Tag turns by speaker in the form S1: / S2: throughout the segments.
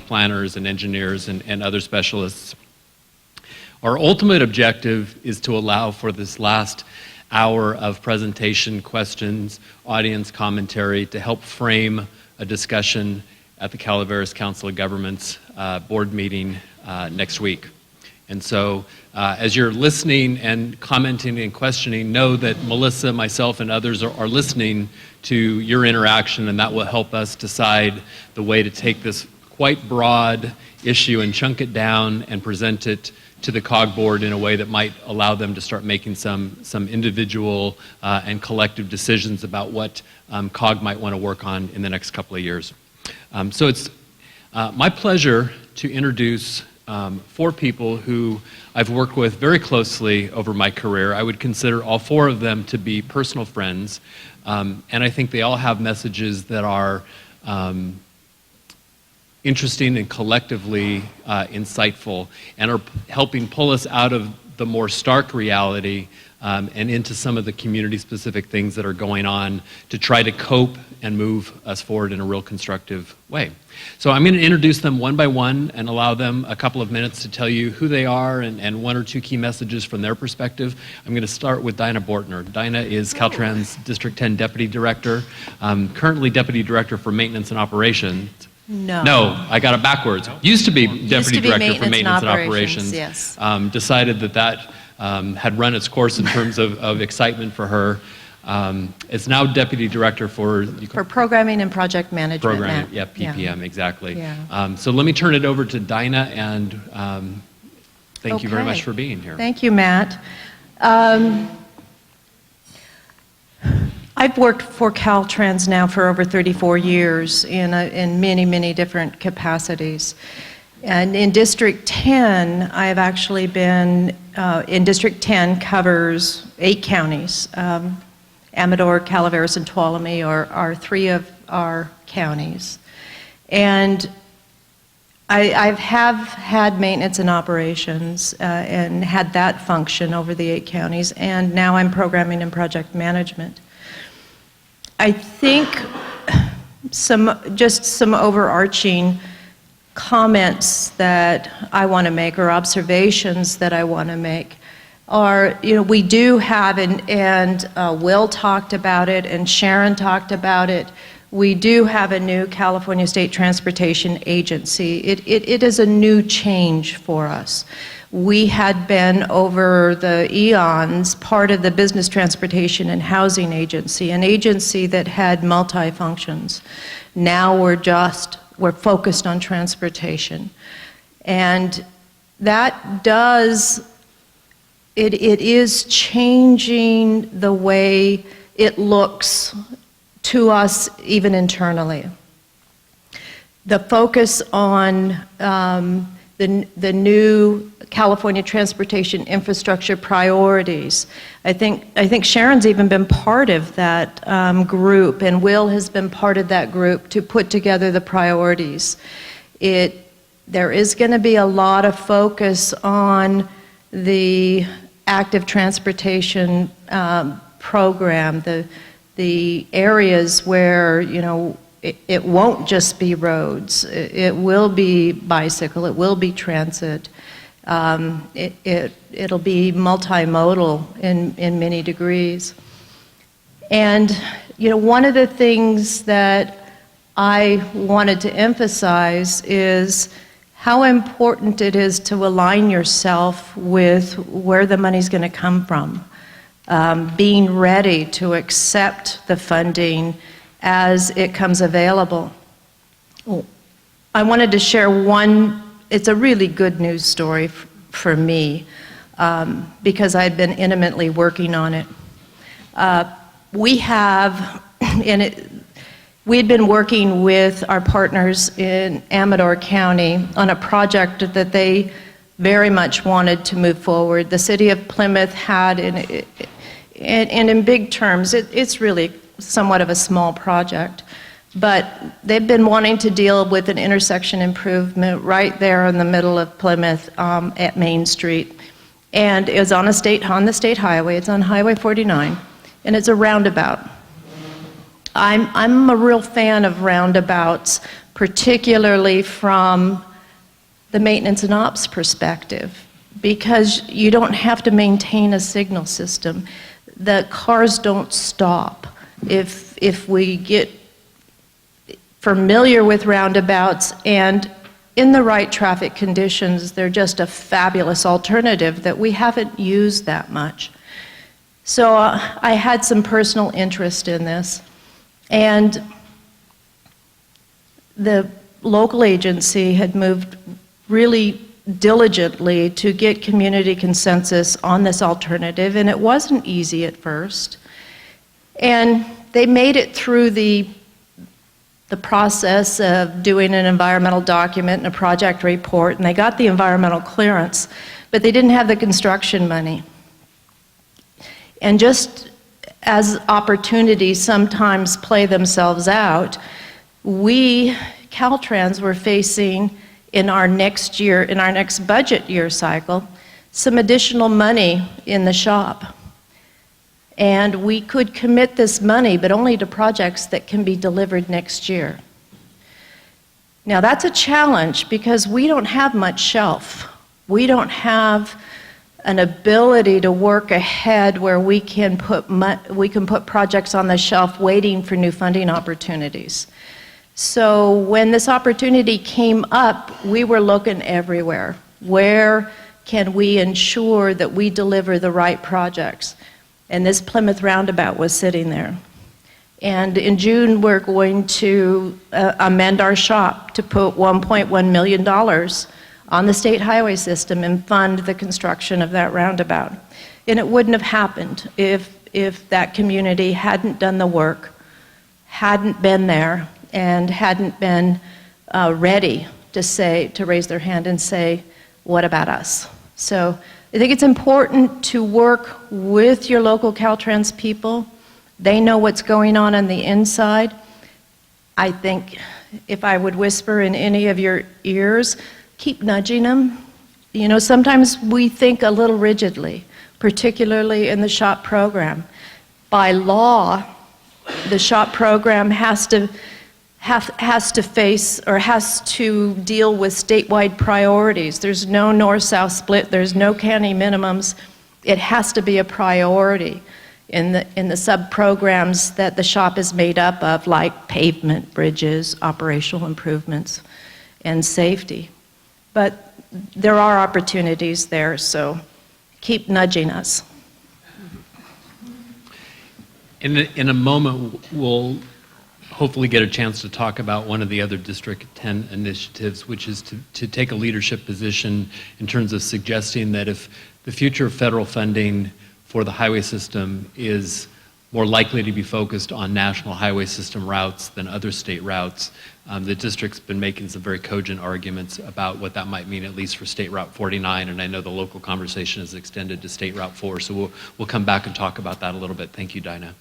S1: planners and engineers and other specialists. Our ultimate objective is to allow for this last hour of presentation, questions, audience commentary to help frame a discussion at the Calaveras Council of Governments board meeting next week. And so as you're listening and commenting and questioning, know that Melissa, myself, and others are listening to your interaction, and that will help us decide the way to take this quite broad issue and chunk it down and present it to the COG board in a way that might allow them to start making some individual and collective decisions about what COG might want to work on in the next couple of years. So it's my pleasure to introduce 4 people who I've worked with very closely over my career. I would consider all 4 of them to be personal friends, and I think they all have messages that are interesting and collectively insightful, and are helping pull us out of the more stark reality and into some of the community-specific things that are going on to try to cope and move us forward in a real constructive way. So I'm going to introduce them one by one and allow them a couple of minutes to tell you who they are and 1 or 2 key messages from their perspective. I'm going to start with Dinah Bortner. Dinah is Caltrans District 10 Deputy Director, currently Deputy Director for Maintenance and Operations. No, I got it backwards. Used to be Deputy Director for Maintenance and Operations.
S2: Yes.
S1: Decided that had run its course in terms of excitement for her. It's now Deputy Director for
S2: Programming and Project Management.
S1: Programming, yeah, PPM, yeah. Exactly.
S2: Yeah.
S1: So let me turn it over to Dinah, and thank you very much for being here.
S2: Thank you, Matt. I've worked for Caltrans now for over 34 years in many, many different capacities. And in District 10, I've actually been, in District 10 covers 8 counties. Amador, Calaveras, and Tuolumne are 3 of our counties. And I have had maintenance and operations and had that function over the 8 counties, and now I'm programming and project management. I think just some overarching comments that I want to make, or observations that I want to make, are, we do have, and Will talked about it, and Sharon talked about it, we do have a new California State Transportation Agency. It is a new change for us. We had been, over the eons, part of the Business Transportation and Housing Agency, an agency that had multi-functions. Now we're focused on transportation. And that it is changing the way it looks to us, even internally. The focus on the new California transportation infrastructure priorities. I think Sharon's even been part of that group, and Will has been part of that group to put together the priorities. There is going to be a lot of focus on the active transportation program, the areas where, it won't just be roads. It will be bicycle. It will be transit. It'll be multimodal in many degrees. And one of the things that I wanted to emphasize is how important it is to align yourself with where the money's going to come from. Being ready to accept the funding as it comes available. I wanted to share it's a really good news story for me, because I'd been intimately working on it. We had been working with our partners in Amador County on a project that they very much wanted to move forward. The city of Plymouth had, and in big terms, it's really somewhat of a small project, but they've been wanting to deal with an intersection improvement right there in the middle of Plymouth at Main Street. And it was on the state highway. It's on Highway 49, and it's a roundabout. I'm a real fan of roundabouts, particularly from the maintenance and ops perspective, because you don't have to maintain a signal system. The cars don't stop. If we get familiar with roundabouts and in the right traffic conditions, they're just a fabulous alternative that we haven't used that much. So I had some personal interest in this, and the local agency had moved really diligently to get community consensus on this alternative, and it wasn't easy at first. And they made it through the process of doing an environmental document and a project report, and they got the environmental clearance, but they didn't have the construction money. And just as opportunities sometimes play themselves out, we, Caltrans, were facing in our next budget year cycle, some additional money in the shop. And we could commit this money, but only to projects that can be delivered next year. Now that's a challenge because we don't have much shelf. We don't have an ability to work ahead where we can put projects on the shelf waiting for new funding opportunities. So when this opportunity came up, we were looking everywhere. Where can we ensure that we deliver the right projects? And this Plymouth Roundabout was sitting there. And in June, we're going to amend our shop to put $1.1 million on the state highway system and fund the construction of that roundabout. And it wouldn't have happened if that community hadn't done the work, hadn't been there, and hadn't been ready to raise their hand and say, what about us? So I think it's important to work with your local Caltrans people. They know what's going on the inside. I think if I would whisper in any of your ears, keep nudging them. You know, sometimes we think a little rigidly, particularly in the SHOP program. By law, the SHOP program has to face or has to deal with statewide priorities. There's no north-south split, there's no county minimums. It has to be a priority in the sub-programs that the SHOP is made up of, like pavement, bridges, operational improvements, and safety. But there are opportunities there, so keep nudging us.
S1: In a moment, we'll hopefully get a chance to talk about one of the other District 10 initiatives, which is to take a leadership position in terms of suggesting that if the future of federal funding for the highway system is more likely to be focused on national highway system routes than other state routes, the district's been making some very cogent arguments about what that might mean, at least for State Route 49, and I know the local conversation is extended to State Route 4, so we'll come back and talk about that a little bit. Thank you, Dinah.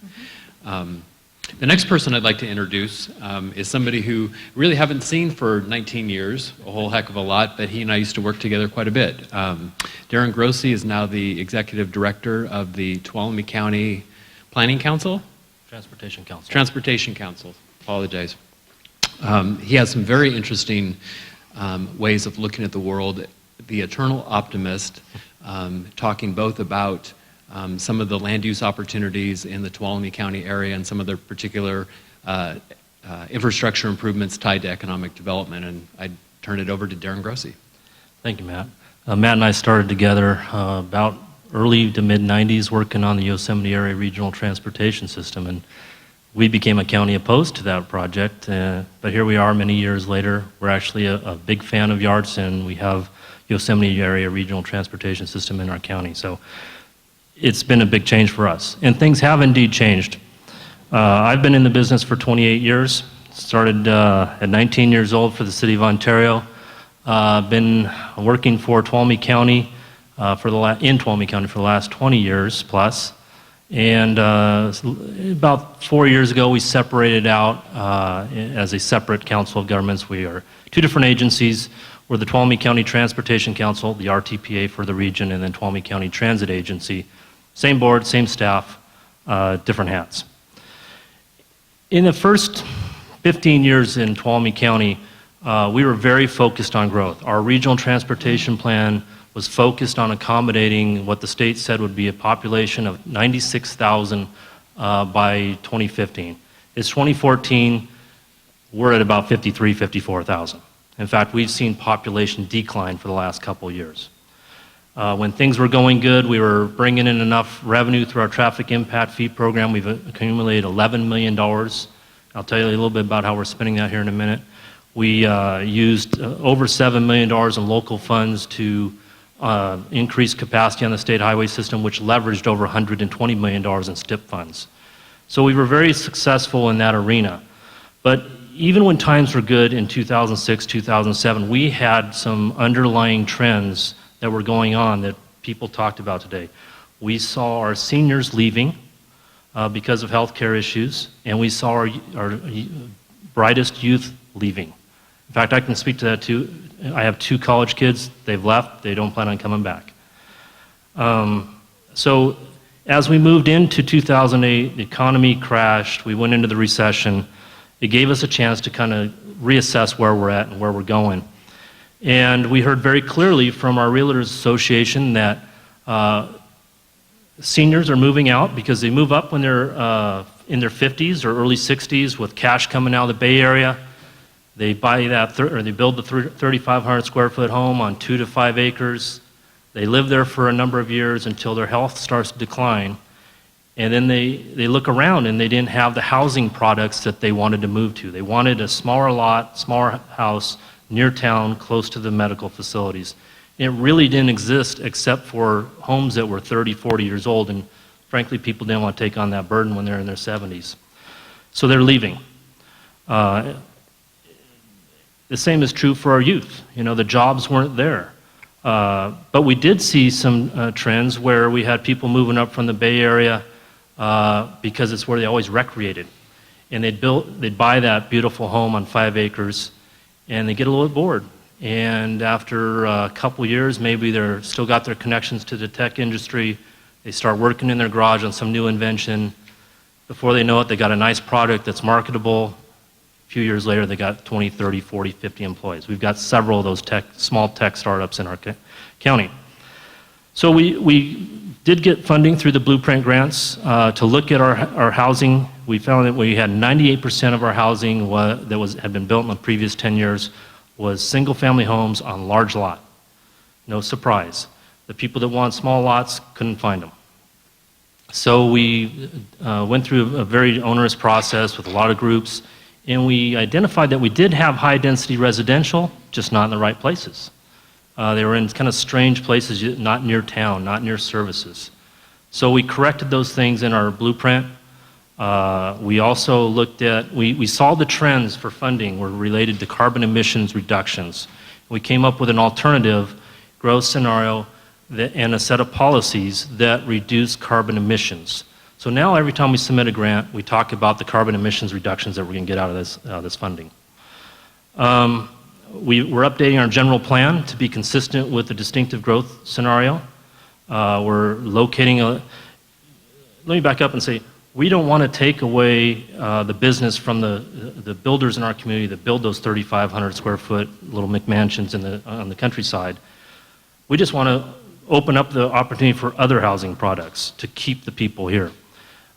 S1: The next person I'd like to introduce is somebody who really haven't seen for 19 years, a whole heck of a lot, but he and I used to work together quite a bit. Darren Grossi is now the Executive Director of the Tuolumne County Planning Council?
S3: Transportation Council.
S1: Transportation Council, apologize. He has some very interesting ways of looking at the world. The eternal optimist, talking both about some of the land use opportunities in the Tuolumne County area and some of their particular infrastructure improvements tied to economic development. And I'd turn it over to Darren Grossi.
S3: Thank you, Matt. Matt and I started together about early to mid-90s working on the Yosemite Area Regional Transportation System, and we became a county opposed to that project, but here we are many years later. We're actually a big fan of YARTS, and we have Yosemite Area Regional Transportation System in our county. So it's been a big change for us, and things have indeed changed. I've been in the business for 28 years, started at 19 years old for the City of Ontario. Been working for Tuolumne County in Tuolumne County for the last 20 years plus. And about 4 years ago, we separated out as a separate council of governments. We are two different agencies. We're the Tuolumne County Transportation Council, the RTPA for the region, and then Tuolumne County Transit Agency. Same board, same staff, different hats. In the first 15 years in Tuolumne County, we were very focused on growth. Our regional transportation plan was focused on accommodating what the state said would be a population of 96,000 by 2015. It's 2014, we're at about 53, 54,000. In fact, we've seen population decline for the last couple of years. When things were going good, we were bringing in enough revenue through our traffic impact fee program. We've accumulated $11 million. I'll tell you a little bit about how we're spending that here in a minute. We used over $7 million in local funds to increase capacity on the state highway system, which leveraged over $120 million in STIP funds. So we were very successful in that arena. But even when times were good in 2006, 2007, we had some underlying trends that were going on that people talked about today. We saw our seniors leaving because of healthcare issues, and we saw our brightest youth leaving. In fact, I can speak to that too. I have 2 college kids. They've left. They don't plan on coming back. So as we moved into 2008, the economy crashed. We went into the recession. It gave us a chance to kind of reassess where we're at and where we're going. And we heard very clearly from our Realtors Association that seniors are moving out because they move up when they're in their 50s or early 60s with cash coming out of the Bay Area. They buy that, or they build the 3,500 square foot home on 2 to 5 acres. They live there for a number of years until their health starts to decline. And then they look around and they didn't have the housing products that they wanted to move to. They wanted a smaller lot, smaller house, near town, close to the medical facilities. It really didn't exist except for homes that were 30, 40 years old, and frankly, people didn't want to take on that burden when they're in their 70s. So they're leaving. The same is true for our youth. You know, the jobs weren't there. But we did see some trends where we had people moving up from the Bay Area because it's where they always recreated. And they'd buy that beautiful home on 5 acres, and they get a little bit bored. And after a couple years, maybe they're still got their connections to the tech industry. They start working in their garage on some new invention. Before they know it, they got a nice product that's marketable. A few years later, they got 20, 30, 40, 50 employees. We've got several of those small tech startups in our county. So we did get funding through the Blueprint grants to look at our housing. We found that we had 98% of our housing had been built in the previous 10 years was single-family homes on large lot. No surprise. The people that want small lots couldn't find them. So we went through a very onerous process with a lot of groups, and we identified that we did have high-density residential, just not in the right places. They were in kind of strange places, not near town, not near services. So we corrected those things in our Blueprint. We also looked at, we saw the trends for funding were related to carbon emissions reductions. We came up with an alternative growth scenario and a set of policies that reduce carbon emissions. So now every time we submit a grant, we talk about the carbon emissions reductions that we're going to get out of this funding. We're updating our general plan to be consistent with the distinctive growth scenario. We're locating let me back up and say, we don't want to take away the business from the builders in our community that build those 3,500 square foot little McMansions on the countryside. We just want to open up the opportunity for other housing products to keep the people here.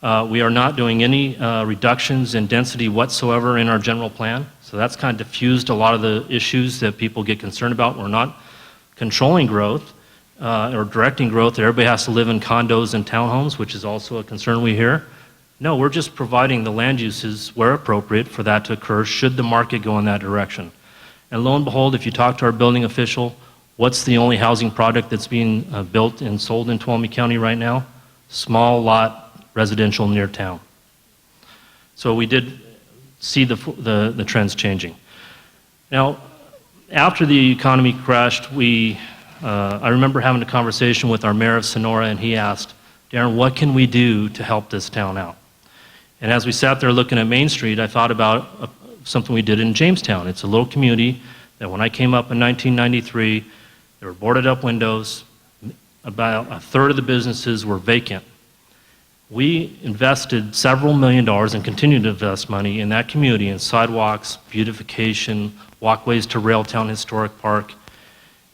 S3: We are not doing any reductions in density whatsoever in our general plan, so that's kind of diffused a lot of the issues that people get concerned about. We're not controlling growth or directing growth that everybody has to live in condos and townhomes, which is also a concern we hear. No, we're just providing the land uses where appropriate for that to occur should the market go in that direction. And lo and behold, if you talk to our building official, what's the only housing product that's being built and sold in Tuolumne County right now? Small lot residential near town. So we did see the trends changing. Now, after the economy crashed, I remember having a conversation with our mayor of Sonora, and he asked, Darren, what can we do to help this town out? And as we sat there looking at Main Street, I thought about something we did in Jamestown. It's a little community that when I came up in 1993, there were boarded up windows. About a third of the businesses were vacant. We invested several $1 million and continue to invest money in that community in sidewalks, beautification, walkways to Railtown Historic Park.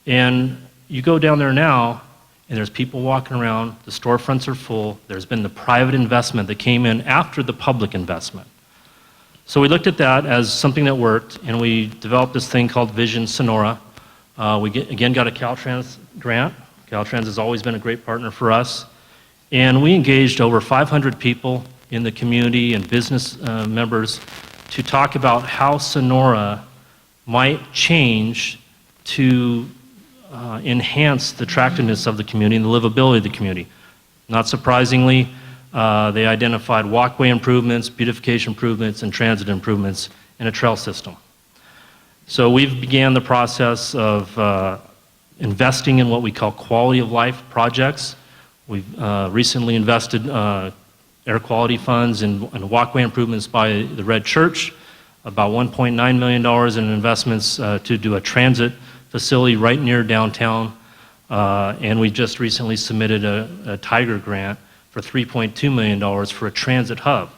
S3: And you go down there now, and there's people walking around, the storefronts are full, there's been the private investment that came in after the public investment. So we looked at that as something that worked, and we developed this thing called Vision Sonora. Again got a Caltrans grant. Caltrans has always been a great partner for us. And we engaged over 500 people in the community and business members to talk about how Sonora might change to enhance the attractiveness of the community and the livability of the community. Not surprisingly, they identified walkway improvements, beautification improvements, and transit improvements in a trail system. So we've began the process of investing in what we call quality of life projects. We've recently invested air quality funds in walkway improvements by the Red Church, about $1.9 million in investments to do a transit facility right near downtown. And we just recently submitted a Tiger grant for $3.2 million for a transit hub.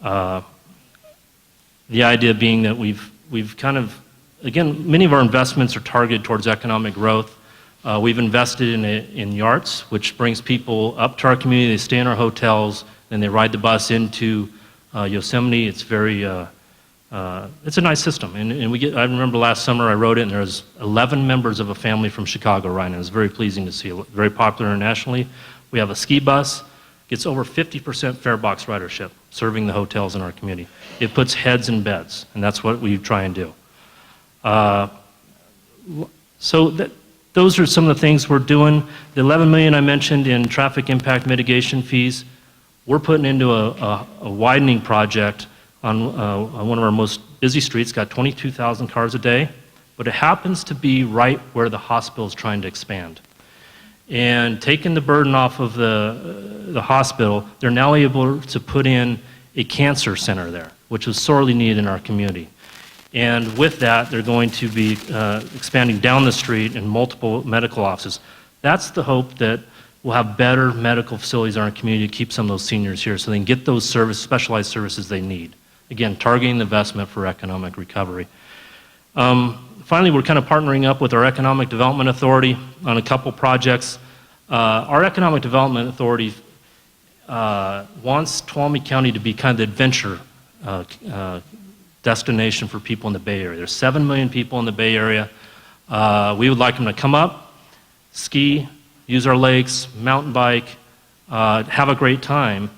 S3: The idea being that we've kind of, again, many of our investments are targeted towards economic growth. We've invested in YARTS, which brings people up to our community. They stay in our hotels, then they ride the bus into Yosemite. It's very, it's a nice system. And I remember last summer I wrote it, and there was 11 members of a family from Chicago riding. It was very pleasing to see. Very popular internationally. We have a ski bus. Gets over 50% fare box ridership, serving the hotels in our community. It puts heads in beds, and that's what we try and do. Those are some of the things we're doing. The $11 million I mentioned in traffic impact mitigation fees, we're putting into a widening project on one of our most busy streets, got 22,000 cars a day, but it happens to be right where the hospital is trying to expand. And taking the burden off of the hospital, they're now able to put in a cancer center there, which is sorely needed in our community. And with that, they're going to be expanding down the street in multiple medical offices. That's the hope, that we'll have better medical facilities in our community to keep some of those seniors here so they can get those specialized services they need. Again, targeting the investment for economic recovery. Finally, we're kind of partnering up with our Economic Development Authority on a couple projects. Our Economic Development Authority wants Tuolumne County to be kind of the adventure destination for people in the Bay Area. There's 7 million people in the Bay Area. We would like them to come up, ski, use our lakes, mountain bike, have a great time,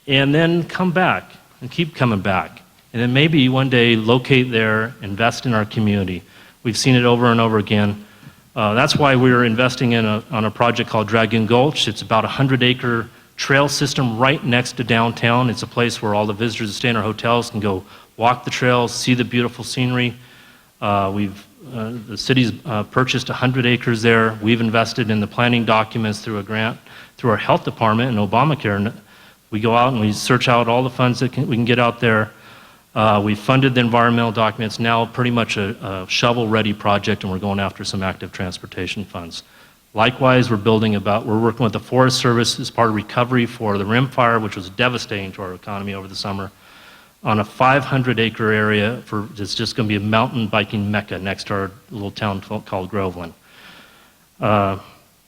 S3: and then come back and keep coming back. And then maybe one day locate there, invest in our community. We've seen it over and over again. That's why we're investing on a project called Dragoon Gulch. It's about a 100-acre trail system right next to downtown. It's a place where all the visitors that stay in our hotels can go walk the trails, see the beautiful scenery. The city's purchased 100 acres there. We've invested in the planning documents through a grant through our health department and Obamacare. And we go out and we search out all the funds that we can get out there. We funded the environmental documents, now pretty much a shovel-ready project, and we're going after some active transportation funds. Likewise, we're working with the Forest Service as part of recovery for the Rim Fire, which was devastating to our economy over the summer, on a 500-acre area it's just going to be a mountain biking mecca next to our little town called Groveland.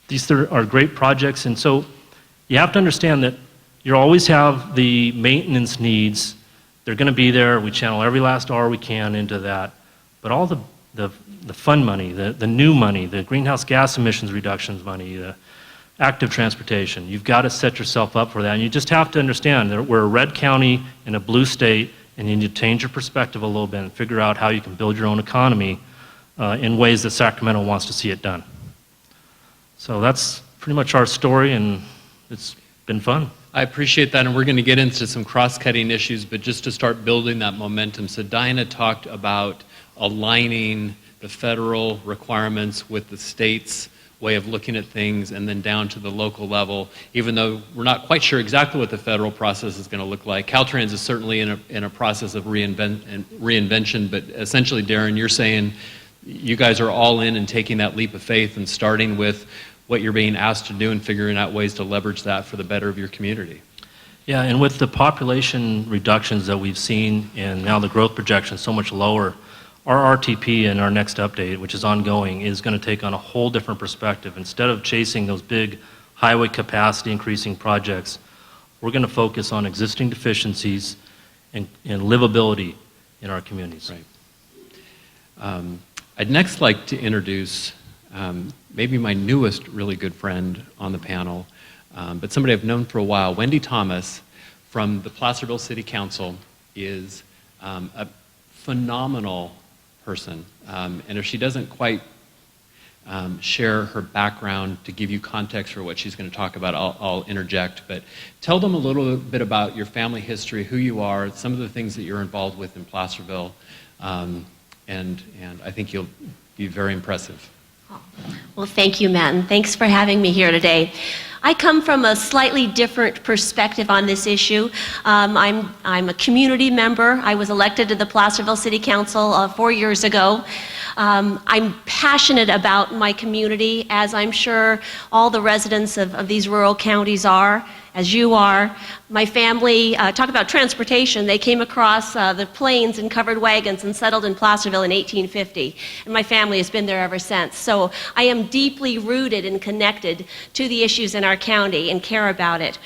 S3: These are great projects, and so you have to understand that you always have the maintenance needs. They're going to be there. We channel every last dollar we can into that. But all the fun money, the new money, the greenhouse gas emissions reductions money, the active transportation, you've got to set yourself up for that. And you just have to understand that we're a red county in a blue state, and you need to change your perspective a little bit and figure out how you can build your own economy in ways that Sacramento wants to see it done. So that's pretty much our story, and it's been fun.
S1: I appreciate that, and we're going to get into some cross-cutting issues, but just to start building that momentum. So Diana talked about aligning the federal requirements with the state's way of looking at things, and then down to the local level, even though we're not quite sure exactly what the federal process is going to look like. Caltrans is certainly in a process of reinvention, but essentially, Darren, you're saying you guys are all in and taking that leap of faith and starting with what you're being asked to do and figuring out ways to leverage that for the better of your community.
S3: Yeah, and with the population reductions that we've seen and now the growth projections so much lower, our RTP and our next update, which is ongoing, is going to take on a whole different perspective. Instead of chasing those big highway capacity increasing projects, we're going to focus on existing deficiencies and livability in our communities.
S1: Right. I'd next like to introduce maybe my newest really good friend on the panel, but somebody I've known for a while. Wendy Thomas from the Placerville City Council is a phenomenal person. And if she doesn't quite share her background to give you context for what she's going to talk about, I'll interject. But tell them a little bit about your family history, who you are, some of the things that you're involved with in Placerville, and I think you'll be very impressive.
S4: Well, thank you, Matt, and thanks for having me here today. I come from a slightly different perspective on this issue. I'm a community member. I was elected to the Placerville City Council 4 years ago. I'm passionate about my community, as I'm sure all the residents of these rural counties are, as you are. My family, talk about transportation, they came across the plains in covered wagons and settled in Placerville in 1850, and my family has been there ever since. So I am deeply rooted and connected to the issues in our county and care about it.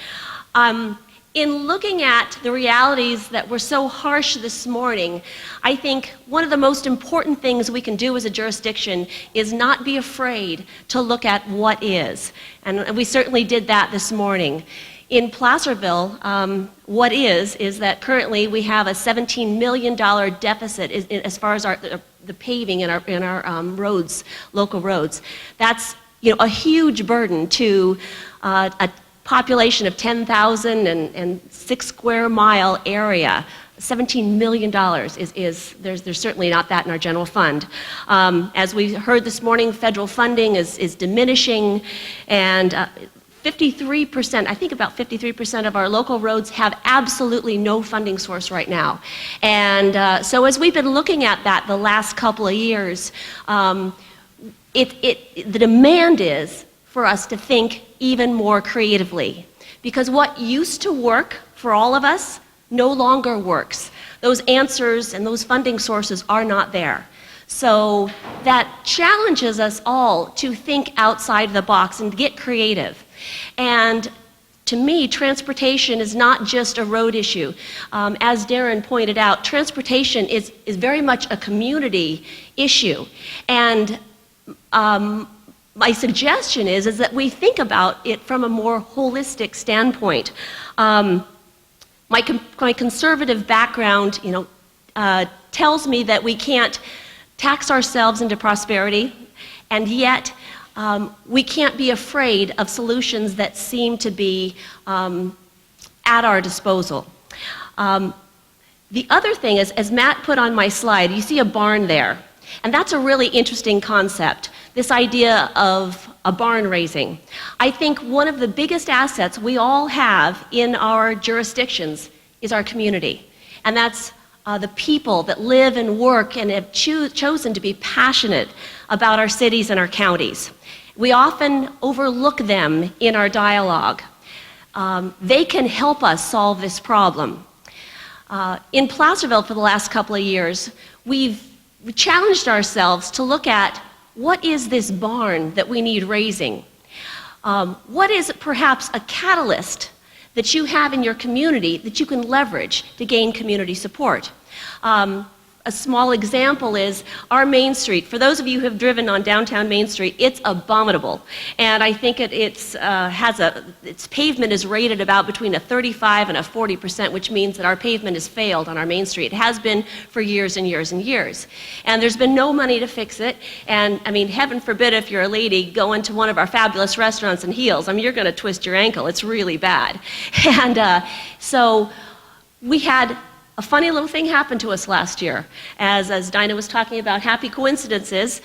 S4: In looking at the realities that were so harsh this morning, I think one of the most important things we can do as a jurisdiction is not be afraid to look at what is. And we certainly did that this morning. In Placerville, what is that currently we have a $17 million deficit as far as the paving in our roads, local roads. That's a huge burden to a population of 10,000 and 6 square mile area. $17 million there's certainly not that in our general fund. As we heard this morning, federal funding is diminishing, and 53%, I think about 53% of our local roads have absolutely no funding source right now. And so as we've been looking at that the last couple of years, the demand is for us to think even more creatively. Because what used to work for all of us no longer works. Those answers and those funding sources are not there. So that challenges us all to think outside the box and get creative. And to me, transportation is not just a road issue. As Darren pointed out, transportation is very much a community issue. And my suggestion is that we think about it from a more holistic standpoint. My conservative background, tells me that we can't tax ourselves into prosperity, and yet we can't be afraid of solutions that seem to be at our disposal. The other thing is, as Matt put on my slide, you see a barn there, and that's a really interesting concept, this idea of a barn raising. I think one of the biggest assets we all have in our jurisdictions is our community, and that's the people that live and work and have chosen to be passionate about our cities and our counties. We often overlook them in our dialogue. They can help us solve this problem. In Placerville for the last couple of years, we've challenged ourselves to look at what is this barn that we need raising? What is perhaps a catalyst that you have in your community that you can leverage to gain community support? A small example is our Main Street. For those of you who have driven on downtown Main Street, it's abominable. And I think its pavement is rated about between a 35 and a 40%, which means that our pavement has failed on our Main Street. It has been for years and years and years. And there's been no money to fix it. And I mean, heaven forbid if you're a lady going to one of our fabulous restaurants in heels. I mean, you're going to twist your ankle. It's really bad. And so we had a funny little thing happened to us last year. As Dinah was talking about happy coincidences,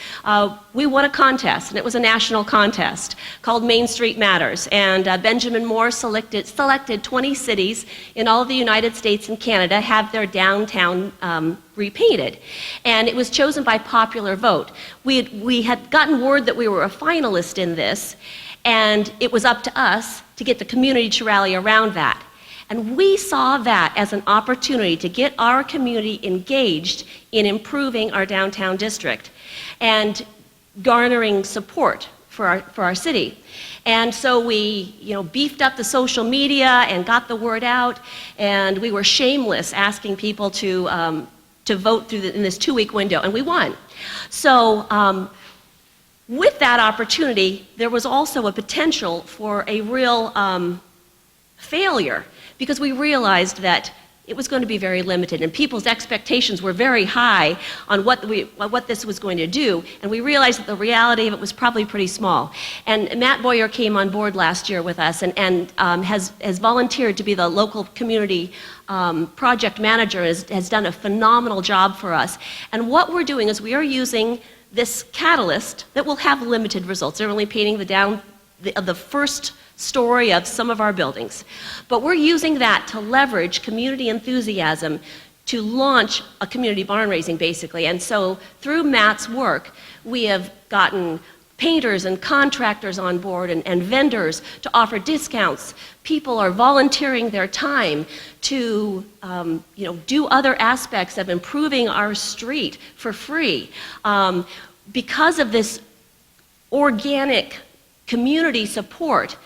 S4: we won a contest, and it was a national contest called Main Street Matters. And Benjamin Moore selected 20 cities in all of the United States and Canada have their downtown repainted. And it was chosen by popular vote. We had gotten word that we were a finalist in this, and it was up to us to get the community to rally around that. And we saw that as an opportunity to get our community engaged in improving our downtown district and garnering support for our city. And so we, beefed up the social media and got the word out, and we were shameless asking people to vote in this 2-week window, and we won. So with that opportunity, there was also a potential for a real failure, because we realized that it was going to be very limited, and people's expectations were very high on what this was going to do, and we realized that the reality of it was probably pretty small. And Matt Boyer came on board last year with us and has volunteered to be the local community project manager, has done a phenomenal job for us. And what we're doing is we are using this catalyst that will have limited results. They're only painting the first story of some of our buildings. But we're using that to leverage community enthusiasm to launch a community barn raising, basically. And so through Matt's work, we have gotten painters and contractors on board and vendors to offer discounts. People are volunteering their time to do other aspects of improving our street for free. Because of this organic community support,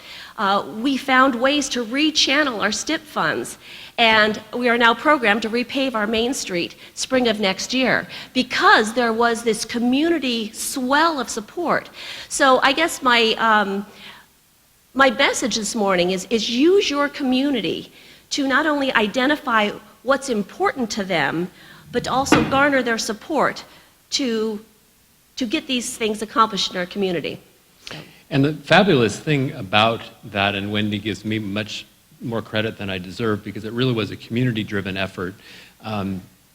S4: we found ways to rechannel our STIP funds, and we are now programmed to repave our Main Street spring of next year because there was this community swell of support. So I guess my message this morning is use your community to not only identify what's important to them, but to also garner their support to get these things accomplished in our community.
S1: And the fabulous thing about that, and Wendy gives me much more credit than I deserve because it really was a community-driven effort.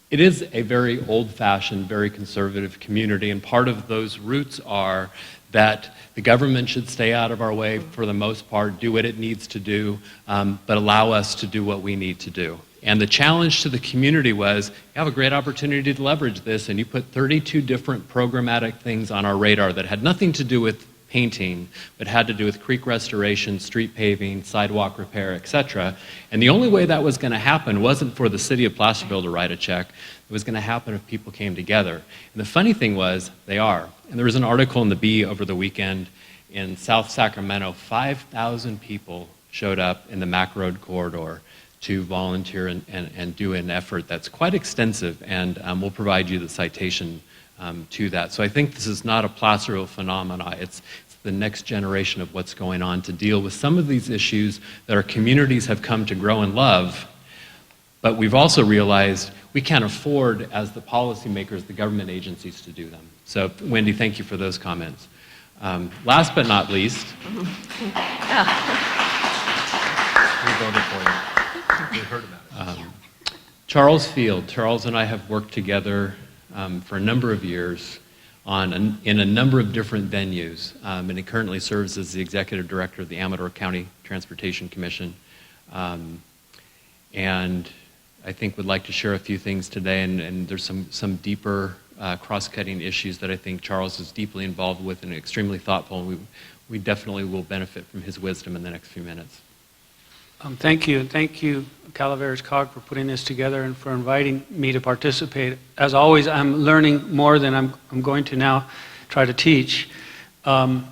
S1: It is a very old-fashioned, very conservative community, and part of those roots are that the government should stay out of our way for the most part, do what it needs to do, but allow us to do what we need to do. And the challenge to the community was, you have a great opportunity to leverage this, and you put 32 different programmatic things on our radar that had nothing to do with painting, but had to do with creek restoration, street paving, sidewalk repair, etc. And the only way that was going to happen wasn't for the city of Placerville to write a check. It was going to happen if people came together. And the funny thing was, they are. And there was an article in the Bee over the weekend in South Sacramento. 5,000 people showed up in the Mac Road corridor to volunteer and do an effort that's quite extensive, and we'll provide you the citation to that. So I think this is not a Placerville phenomena. It's the next generation of what's going on to deal with some of these issues that our communities have come to grow and love. But we've also realized we can't afford, as the policymakers, the government agencies, to do them. So Wendy, thank you for those comments. Last but not least, we voted for you. We heard about it. Charles Field. Charles and I have worked together for a number of years in a number of different venues, and he currently serves as the executive director of the Amador County Transportation Commission, and I think would like to share a few things today, and there's some deeper cross-cutting issues that I think Charles is deeply involved with and extremely thoughtful, and we definitely will benefit from his wisdom in the next few minutes.
S5: Thank you, and thank you, Calaveras COG, for putting this together and for inviting me to participate. As always, I'm learning more than I'm going to now try to teach. And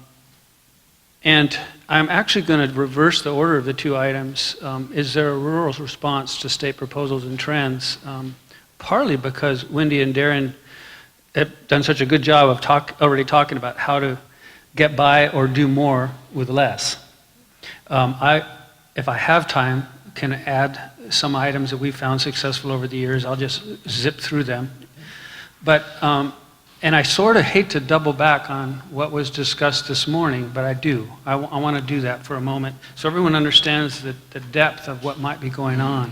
S5: I'm actually going to reverse the order of the two items. Is there a rural response to state proposals and trends? Partly because Wendy and Darren have done such a good job of already talking about how to get by or do more with less. If I have time, can add some items that we've found successful over the years. I'll just zip through them. But, and I sort of hate to double back on what was discussed this morning, but I do. I want to do that for a moment so everyone understands the depth of what might be going on.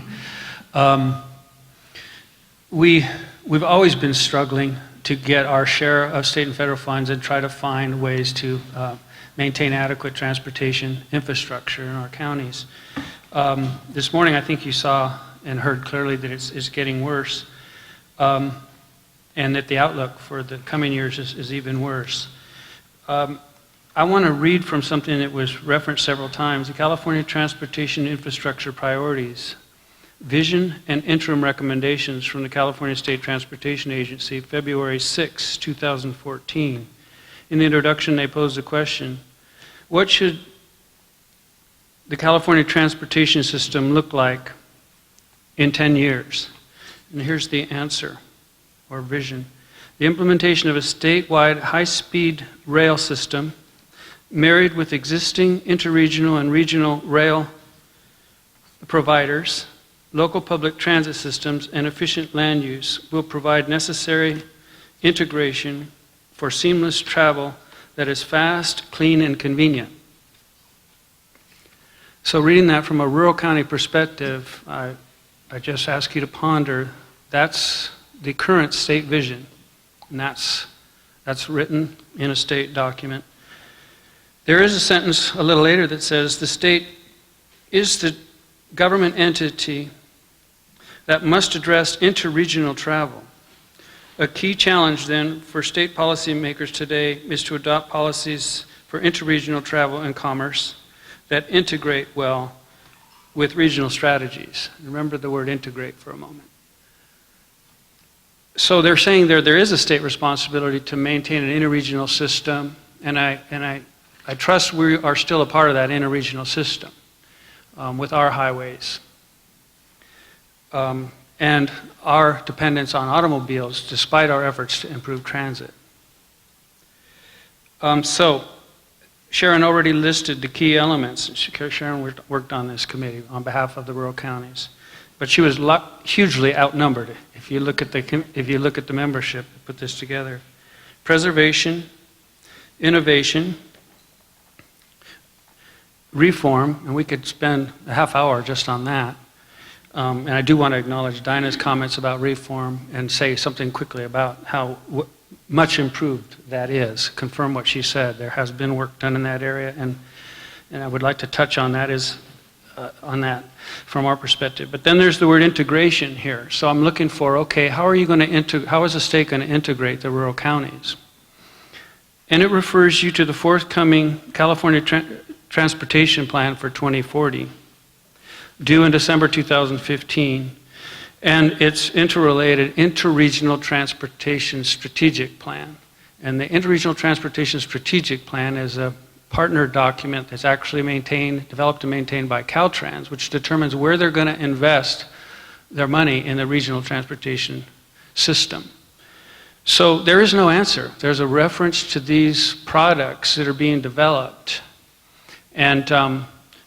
S5: We've always been struggling to get our share of state and federal funds and try to find ways to maintain adequate transportation infrastructure in our counties. This morning, I think you saw and heard clearly that it's getting worse, and that the outlook for the coming years is even worse. I want to read from something that was referenced several times, the California Transportation Infrastructure Priorities, Vision and Interim Recommendations from the California State Transportation Agency, February 6, 2014. In the introduction, they posed the question, what should the California transportation system look like in 10 years? And here's the answer, or vision. The implementation of a statewide high-speed rail system married with existing interregional and regional rail providers, local public transit systems, and efficient land use will provide necessary integration for seamless travel that is fast, clean, and convenient. So reading that from a rural county perspective, I just ask you to ponder, that's the current state vision, and that's written in a state document. There is a sentence a little later that says, the state is the government entity that must address interregional travel. A key challenge then for state policymakers today is to adopt policies for interregional travel and commerce that integrate well with regional strategies. Remember the word integrate for a moment. So they're saying there is a state responsibility to maintain an interregional system, and I trust we are still a part of that interregional system with our highways and our dependence on automobiles despite our efforts to improve transit. So Sharon already listed the key elements. Sharon worked on this committee on behalf of the rural counties, but she was hugely outnumbered. If you look at the membership that put this together, preservation, innovation, reform, and we could spend a half hour just on that. And I do want to acknowledge Dinah's comments about reform and say something quickly about how much improved that is. Confirm what she said. There has been work done in that area, and I would like to touch on that on that from our perspective. But then there's the word integration here. So I'm looking for, okay, how is the state going to integrate the rural counties? And it refers you to the forthcoming California Transportation Plan for 2040, due in December 2015. And it's interrelated Interregional Transportation Strategic Plan. And the Interregional Transportation Strategic Plan is a partner document that's actually developed and maintained by Caltrans, which determines where they're going to invest their money in the regional transportation system. So there is no answer. There's a reference to these products that are being developed. And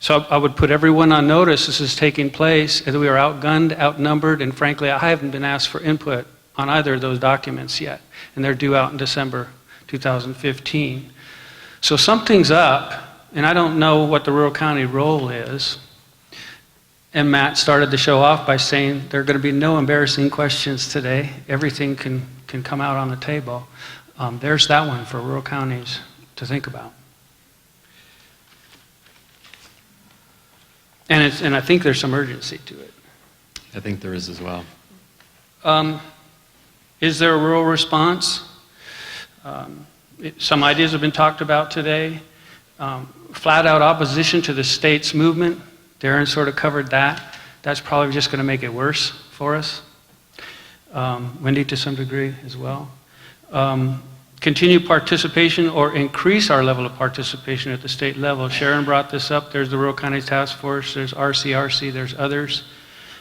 S5: so I would put everyone on notice this is taking place, and we are outgunned, outnumbered, and frankly, I haven't been asked for input on either of those documents yet, and they're due out in December 2015. So something's up, and I don't know what the rural county role is. And Matt started the show off by saying there are going to be no embarrassing questions today. Everything can come out on the table. There's that one for rural counties to think about. And I think there's some urgency to it.
S1: I think there is as well.
S5: Is there a rural response? Some ideas have been talked about today. Flat out opposition to the state's movement. Darren sort of covered that. That's probably just going to make it worse for us. Wendy to some degree as well. Continue participation or increase our level of participation at the state level. Sharon brought this up. There's the Rural County Task Force, there's RCRC, there's others.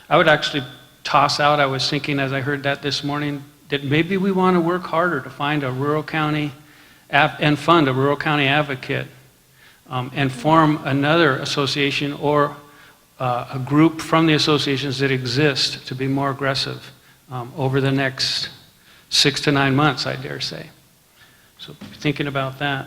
S5: I would actually toss out, I was thinking as I heard that this morning, that maybe we want to work harder to find a rural county and fund a rural county advocate and form another association or a group from the associations that exist to be more aggressive over the next 6 to 9 months, I dare say. So thinking about that.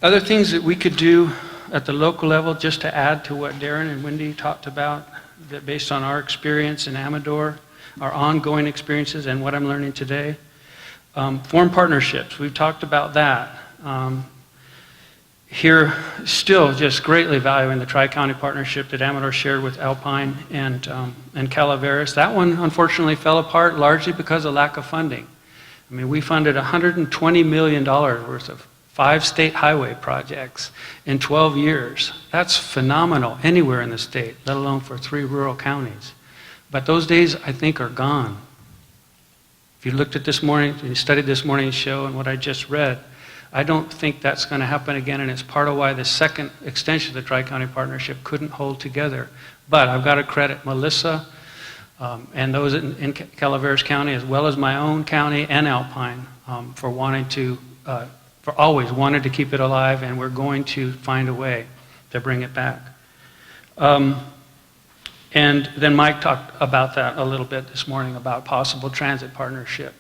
S5: Other things that we could do at the local level, just to add to what Darren and Wendy talked about, that based on our experience in Amador, our ongoing experiences and what I'm learning today. Form partnerships, we've talked about that. Here, still just greatly valuing the Tri-County partnership that Amador shared with Alpine and Calaveras. That one unfortunately fell apart largely because of lack of funding. I mean, we funded $120 million worth of 5 state highway projects in 12 years. That's phenomenal anywhere in the state, let alone for 3 rural counties. But those days, I think, are gone. If you looked at this morning, you studied this morning's show and what I just read, I don't think that's going to happen again, and it's part of why the second extension of the Tri-County Partnership couldn't hold together. But I've got to credit Melissa and those in Calaveras County, as well as my own county and Alpine, for wanting to, for always wanted to keep it alive, and we're going to find a way to bring it back. And then Mike talked about that a little bit this morning, about possible transit partnership.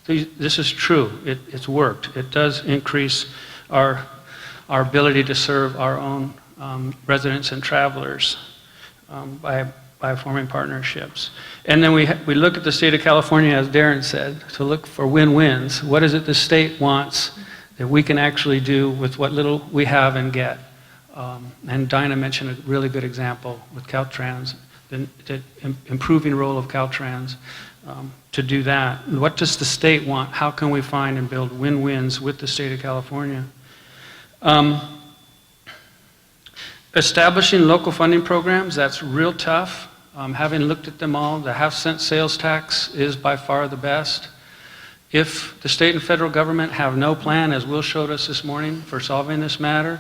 S5: This is true. It's worked. It does increase our ability to serve our own residents and travelers by forming partnerships. And then we look at the state of California, as Darren said, to look for win-wins. What is it the state wants that we can actually do with what little we have and get? And Dinah mentioned a really good example with Caltrans, the improving role of Caltrans. To do that. What does the state want? How can we find and build win-wins with the state of California? Establishing local funding programs, that's real tough. Having looked at them all, the half-cent sales tax is by far the best. If the state and federal government have no plan, as Will showed us this morning, for solving this matter,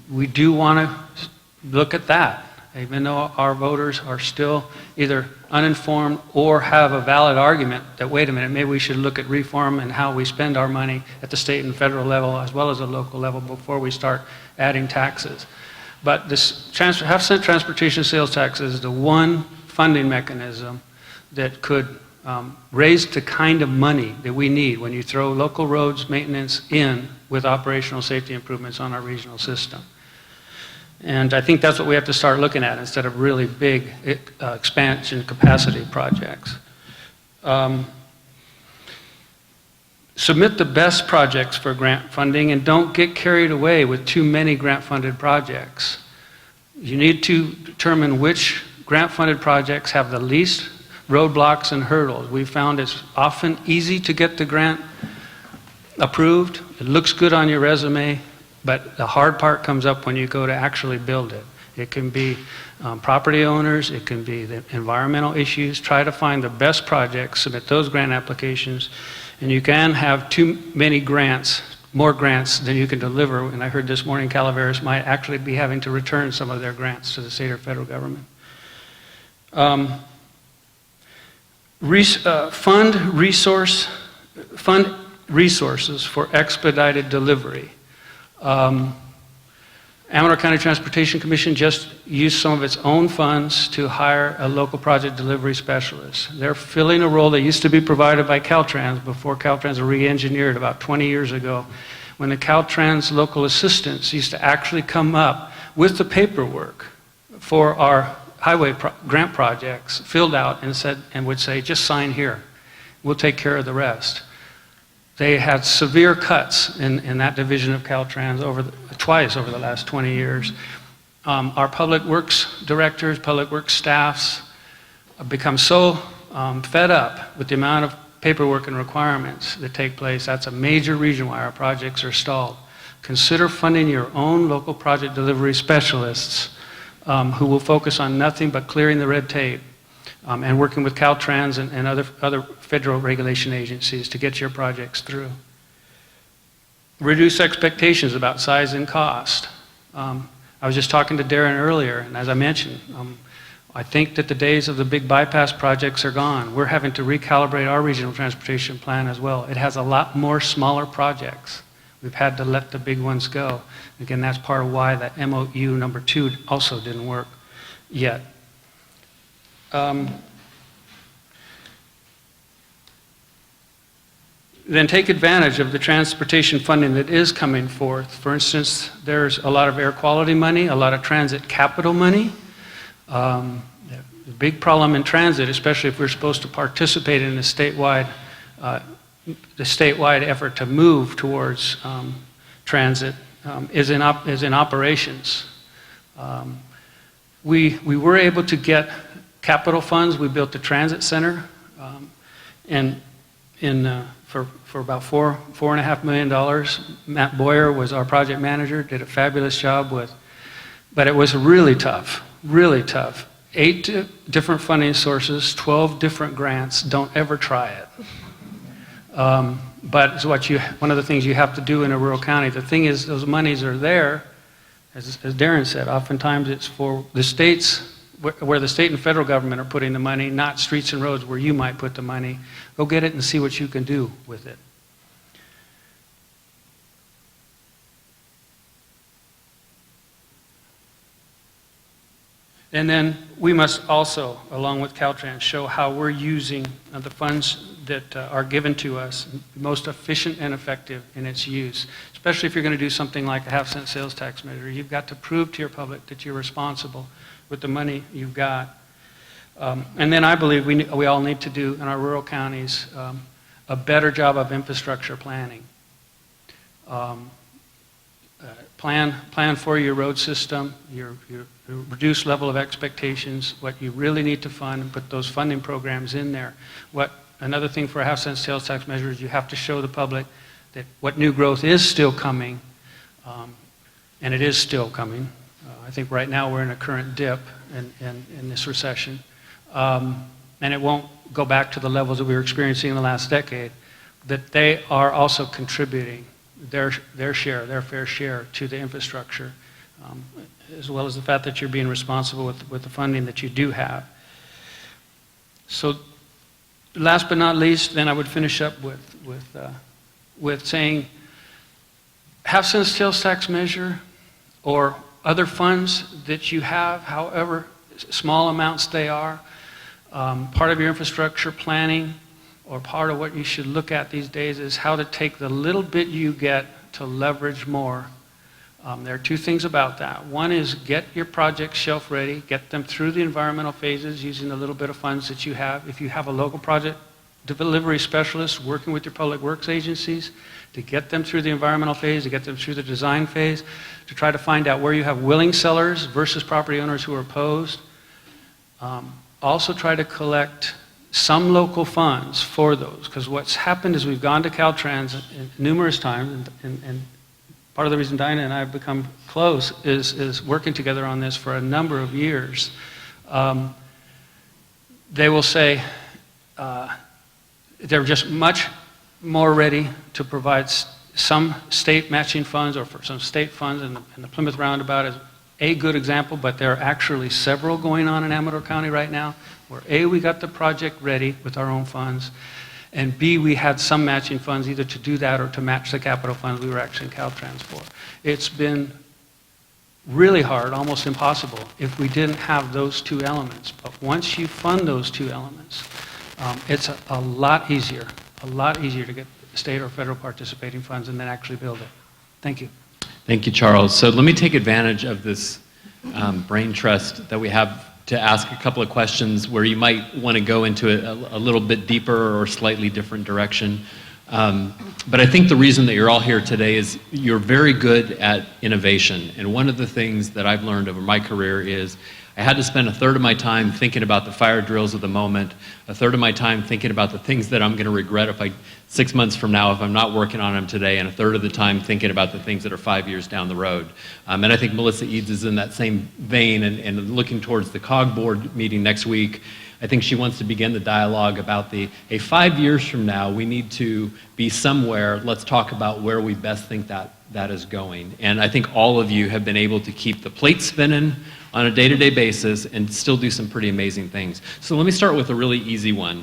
S5: we do want to look at that. Even though our voters are still either uninformed or have a valid argument that, wait a minute, maybe we should look at reform and how we spend our money at the state and federal level as well as the local level before we start adding taxes. But this half-cent transportation sales tax is the one funding mechanism that could raise the kind of money that we need when you throw local roads maintenance in with operational safety improvements on our regional system. And I think that's what we have to start looking at instead of really big expansion capacity projects. Submit the best projects for grant funding and don't get carried away with too many grant-funded projects. You need to determine which grant-funded projects have the least roadblocks and hurdles. We found it's often easy to get the grant approved. It looks good on your resume. But the hard part comes up when you go to actually build it. It can be property owners, it can be the environmental issues. Try to find the best projects, submit those grant applications, and you can have too many grants, more grants than you can deliver. And I heard this morning Calaveras might actually be having to return some of their grants to the state or federal government. Fund resources for expedited delivery. Amador County Transportation Commission just used some of its own funds to hire a local project delivery specialist. They're filling a role that used to be provided by Caltrans before Caltrans re-engineered about 20 years ago, when the Caltrans local assistants used to actually come up with the paperwork for our highway grant projects, filled out and would say, just sign here. We'll take care of the rest. They had severe cuts in that division of Caltrans twice over the last 20 years. Our public works directors, public works staffs have become so fed up with the amount of paperwork and requirements that take place. That's a major reason why our projects are stalled. Consider funding your own local project delivery specialists who will focus on nothing but clearing the red tape. And working with Caltrans and other federal regulation agencies to get your projects through. Reduce expectations about size and cost. I was just talking to Darren earlier, and as I mentioned, I think that the days of the big bypass projects are gone. We're having to recalibrate our regional transportation plan as well. It has a lot more smaller projects. We've had to let the big ones go. Again, that's part of why that MOU number 2 also didn't work yet. Then take advantage of the transportation funding that is coming forth. For instance, there's a lot of air quality money, a lot of transit capital money. The big problem in transit, especially if we're supposed to participate in the statewide effort to move towards transit, is in operations. We were able to get for for about $4.5 million. Matt Boyer was our project manager, did a fabulous job but it was really tough, really tough. 8 different funding sources, 12 different grants. Don't ever try it. But it's one of the things you have to do in a rural county. The thing is, those monies are there, as Darren said, oftentimes it's for the states, where the state and federal government are putting the money, not streets and roads where you might put the money. Go get it and see what you can do with it. And then we must also, along with Caltrans, show how we're using the funds that are given to us most efficient and effective in its use. Especially if you're going to do something like a half-cent sales tax measure. You've got to prove to your public that you're responsible with the money you've got. And then I believe we all need to do in our rural counties a better job of infrastructure planning. Plan for your road system, your reduced level of expectations, what you really need to fund, and put those funding programs in there. Another thing for a half-cent sales tax measure is you have to show the public that what new growth is still coming, and it is still coming. I think right now we're in a current dip in this recession, and it won't go back to the levels that we were experiencing in the last decade, that they are also contributing their share, their fair share to the infrastructure, as well as the fact that you're being responsible with the funding that you do have. So last but not least, then I would finish up with saying half-cent sales tax measure or other funds that you have, however small amounts they are, part of your infrastructure planning, or part of what you should look at these days is how to take the little bit you get to leverage more. There are 2 things about that. One is get your projects shelf ready, get them through the environmental phases using the little bit of funds that you have. If you have a local project delivery specialist working with your public works agencies to get them through the environmental phase, to get them through the design phase, to try to find out where you have willing sellers versus property owners who are opposed. Also try to collect some local funds for those, because what's happened is we've gone to Caltrans numerous times, and part of the reason Dinah and I have become close is working together on this for a number of years. They will say they're just much more ready to provide some state matching funds or for some state funds, and the Plymouth Roundabout is a good example, but there are actually several going on in Amador County right now, where A, we got the project ready with our own funds, and B, we had some matching funds either to do that or to match the capital funds we were actually in Caltrans for. It's been really hard, almost impossible, if we didn't have those 2 elements. But once you fund those 2 elements, it's a lot easier to get state or federal participating funds and then actually build it. Thank you.
S1: Thank you, Charles. So let me take advantage of this brain trust that we have to ask a couple of questions where you might want to go into it a little bit deeper or slightly different direction. But I think the reason that you're all here today is you're very good at innovation. And one of the things that I've learned over my career is I had to spend a third of my time thinking about the fire drills of the moment, a third of my time thinking about the things that I'm going to regret 6 months from now if I'm not working on them today, and a third of the time thinking about the things that are 5 years down the road. And I think Melissa Eads is in that same vein, and looking towards the COG board meeting next week, I think she wants to begin the dialogue about 5 years from now, we need to be somewhere, let's talk about where we best think that is going. And I think all of you have been able to keep the plate spinning on a day-to-day basis and still do some pretty amazing things. So let me start with a really easy one.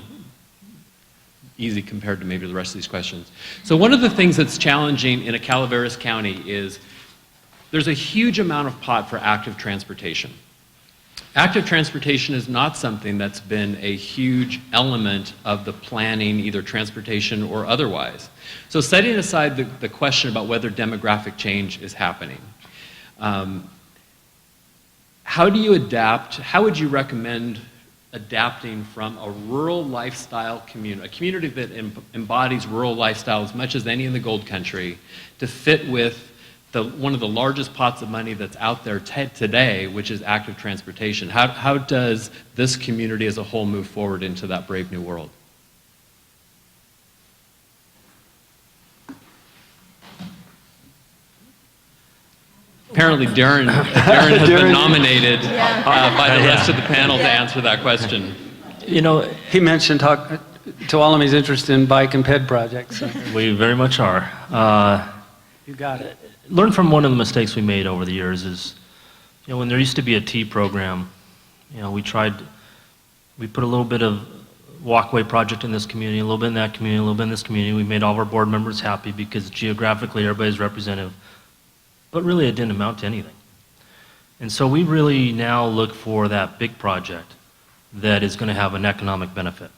S1: Easy compared to maybe the rest of these questions. So one of the things that's challenging in a Calaveras County is there's a huge amount of pot for active transportation. Active transportation is not something that's been a huge element of the planning, either transportation or otherwise. So setting aside the question about whether demographic change is happening, how do you adapt, how would you recommend adapting from a rural lifestyle community, a community that embodies rural lifestyle as much as any in the Gold Country, to fit with one of the largest pots of money that's out there today, which is active transportation? How does this community as a whole move forward into that brave new world? Apparently Darren has been nominated by the rest of the panel to answer that question.
S3: You know,
S5: He mentioned Tuolumne's interest in bike and ped projects. So
S3: we very much are.
S5: you got it.
S3: Learn from one of the mistakes we made over the years is, you know, when there used to be a T program, you know, we put a little bit of walkway project in this community, a little bit in that community, a little bit in this community. We made all of our board members happy because geographically everybody's representative. But really it didn't amount to anything. And so we really now look for that big project that is going to have an economic benefit.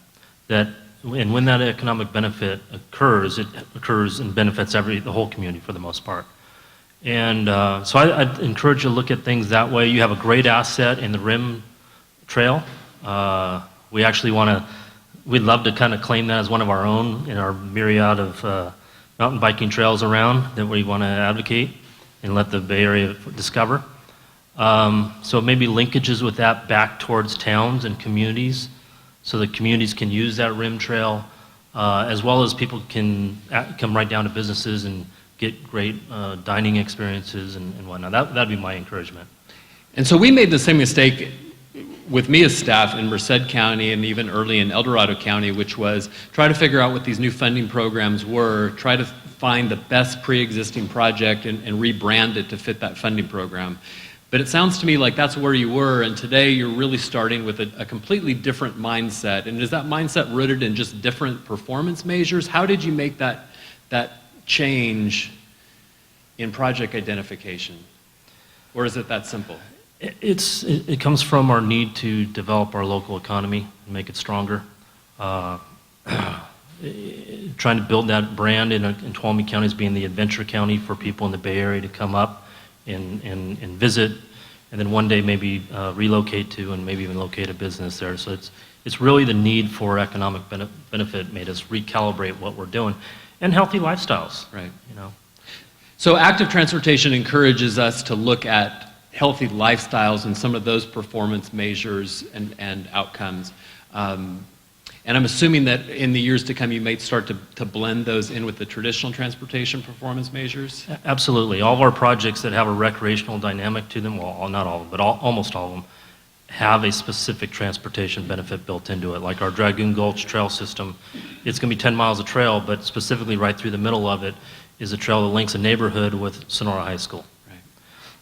S3: And when that economic benefit occurs, it occurs and benefits the whole community for the most part. And so I'd encourage you to look at things that way. You have a great asset in the Rim Trail. We actually we'd love to kind of claim that as one of our own in our myriad of mountain biking trails around that we want to advocate and let the Bay Area discover. So maybe linkages with that back towards towns and communities so the communities can use that Rim Trail as well as people can come right down to businesses and get great dining experiences and whatnot. That'd be my encouragement.
S1: And so we made the same mistake with me as staff in Merced County and even early in El Dorado County, which was try to figure out what these new funding programs were, try to find the best pre-existing project and rebrand it to fit that funding program. But it sounds to me like that's where you were, and today you're really starting with a completely different mindset. And is that mindset rooted in just different performance measures? How did you make that change in project identification? Or is it that simple?
S3: It comes from our need to develop our local economy and make it stronger. Trying to build that brand in Tuolumne County as being the adventure county for people in the Bay Area to come up and visit, and then one day maybe relocate to and maybe even locate a business there. So it's really the need for economic benefit made us recalibrate what we're doing, and healthy lifestyles.
S1: Right.
S3: You know.
S1: So active transportation encourages us to look at healthy lifestyles and some of those performance measures and outcomes. And I'm assuming that in the years to come, you may start to blend those in with the traditional transportation performance measures?
S3: Absolutely. All of our projects that have a recreational dynamic to them, well, not all of them, but almost all of them, have a specific transportation benefit built into it. Like our Dragoon Gulch trail system, it's going to be 10 miles of trail, but specifically right through the middle of it is a trail that links a neighborhood with Sonora High School.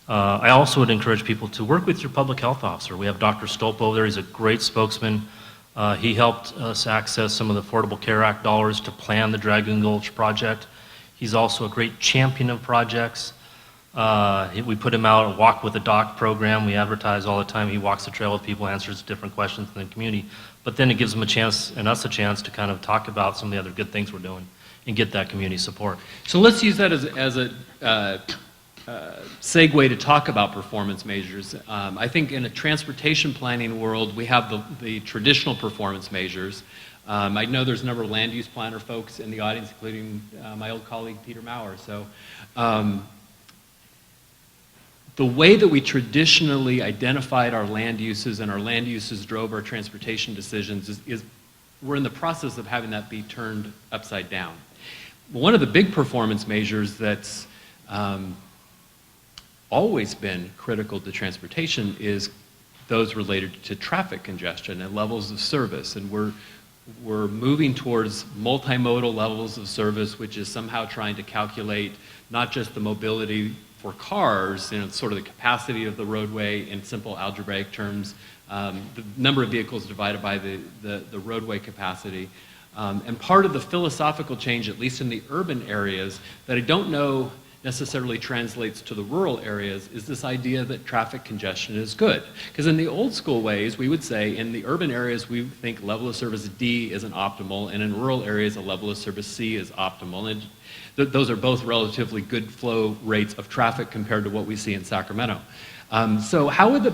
S3: I also would encourage people to work with your public health officer. We have Dr. Stolp over there. He's a great spokesman. He helped us access some of the Affordable Care Act dollars to plan the Dragoon Gulch project. He's also a great champion of projects. We put him out a Walk with a Doc program. We advertise all the time. He walks the trail with people, answers different questions in the community. But then it gives them a chance, and us a chance, to kind of talk about some of the other good things we're doing and get that community support.
S1: So let's use that as a segue to talk about performance measures. I think in a transportation planning world, we have the traditional performance measures. I know there's a number of land use planner folks in the audience, including my old colleague Peter Maurer. So the way that we traditionally identified our land uses and our land uses drove our transportation decisions is we're in the process of having that be turned upside down. One of the big performance measures that's always been critical to transportation is those related to traffic congestion and levels of service. And we're moving towards multimodal levels of service, which is somehow trying to calculate not just the mobility for cars, sort of the capacity of the roadway in simple algebraic terms, the number of vehicles divided by the roadway capacity. And part of the philosophical change, at least in the urban areas, that I don't know necessarily translates to the rural areas, is this idea that traffic congestion is good. Because in the old school ways, we would say in the urban areas, we think level of service D is an optimal, and in rural areas, a level of service C is optimal. And those are both relatively good flow rates of traffic compared to what we see in Sacramento. So how would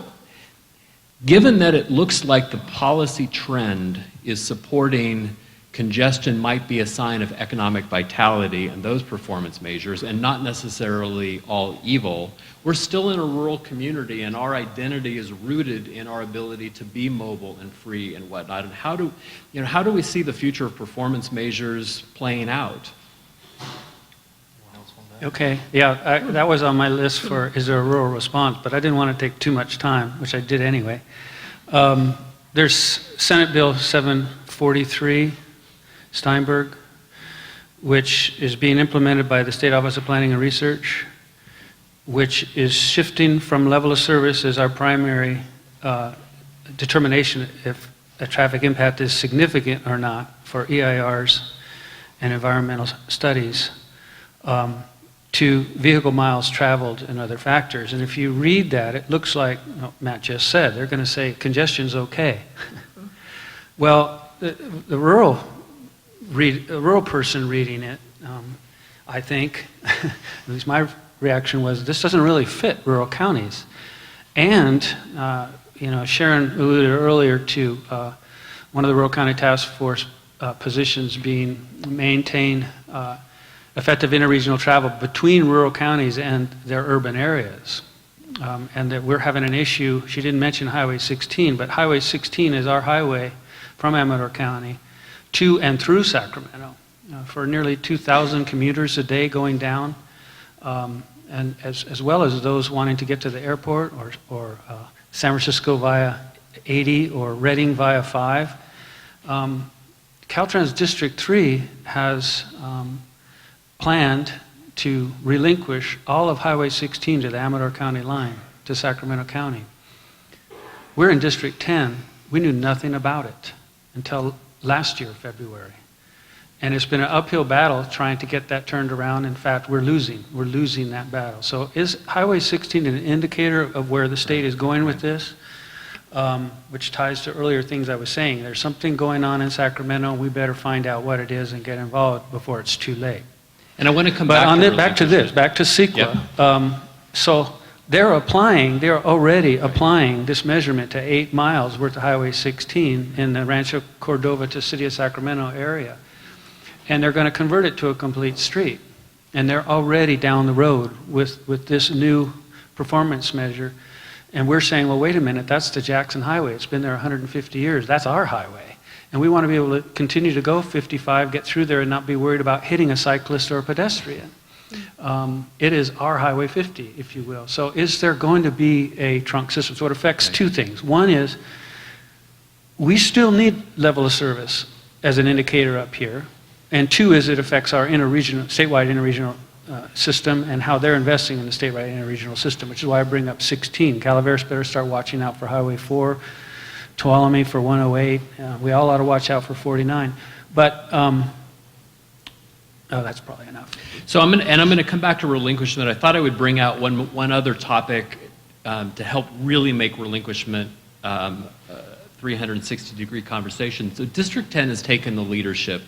S1: given that it looks like the policy trend is supporting congestion might be a sign of economic vitality and those performance measures, and not necessarily all evil, we're still in a rural community, and our identity is rooted in our ability to be mobile and free and whatnot. And how do we see the future of performance measures playing out?
S5: Okay, yeah, that was on my list for, is there a rural response, but I didn't want to take too much time, which I did anyway. There's Senate Bill 743, Steinberg, which is being implemented by the State Office of Planning and Research, which is shifting from level of service as our primary determination if a traffic impact is significant or not for EIRs and environmental studies, to vehicle miles traveled and other factors. And if you read that, it looks like Matt just said, they're going to say congestion's okay. Well, the rural person reading it, I think, at least my reaction was, this doesn't really fit rural counties. And, Sharon alluded earlier to one of the rural county task force positions being maintain effective interregional travel between rural counties and their urban areas. And that we're having an issue, she didn't mention Highway 16, but Highway 16 is our highway from Amador County to and through Sacramento for nearly 2,000 commuters a day going down, and as well as those wanting to get to the airport or San Francisco via 80 or Reading via 5. Caltrans District 3 has planned to relinquish all of Highway 16 to the Amador County line, to Sacramento County. We're in District 10. We knew nothing about it until last year, February. And it's been an uphill battle trying to get that turned around. In fact, we're losing that battle. So is Highway 16 an indicator of where the state is going with this? Which ties to earlier things I was saying. There's something going on in Sacramento. We better find out what it is and get involved before it's too late.
S1: And I want to come
S5: But
S1: back to
S5: back to CEQA. So they're already applying this measurement to 8 miles worth of Highway 16 in the Rancho Cordova to City of Sacramento area. And they're going to convert it to a complete street. And they're already down the road with this new performance measure. And we're saying, well, wait a minute, that's the Jackson Highway. It's been there 150 years. That's our highway. And we want to be able to continue to go 55, get through there and not be worried about hitting a cyclist or a pedestrian. It is our Highway 50, if you will. So is there going to be a trunk system? So it affects two things. One is we still need level of service as an indicator up here. And two is it affects our statewide interregional system and how they're investing in the statewide interregional system, which is why I bring up 16. Calaveras better start watching out for Highway 4, Tuolumne for 108. We all ought to watch out for 49. But, that's probably enough.
S1: So I'm going to come back to relinquishment. I thought I would bring out one other topic to help really make relinquishment 360-degree conversation. So District 10 has taken the leadership,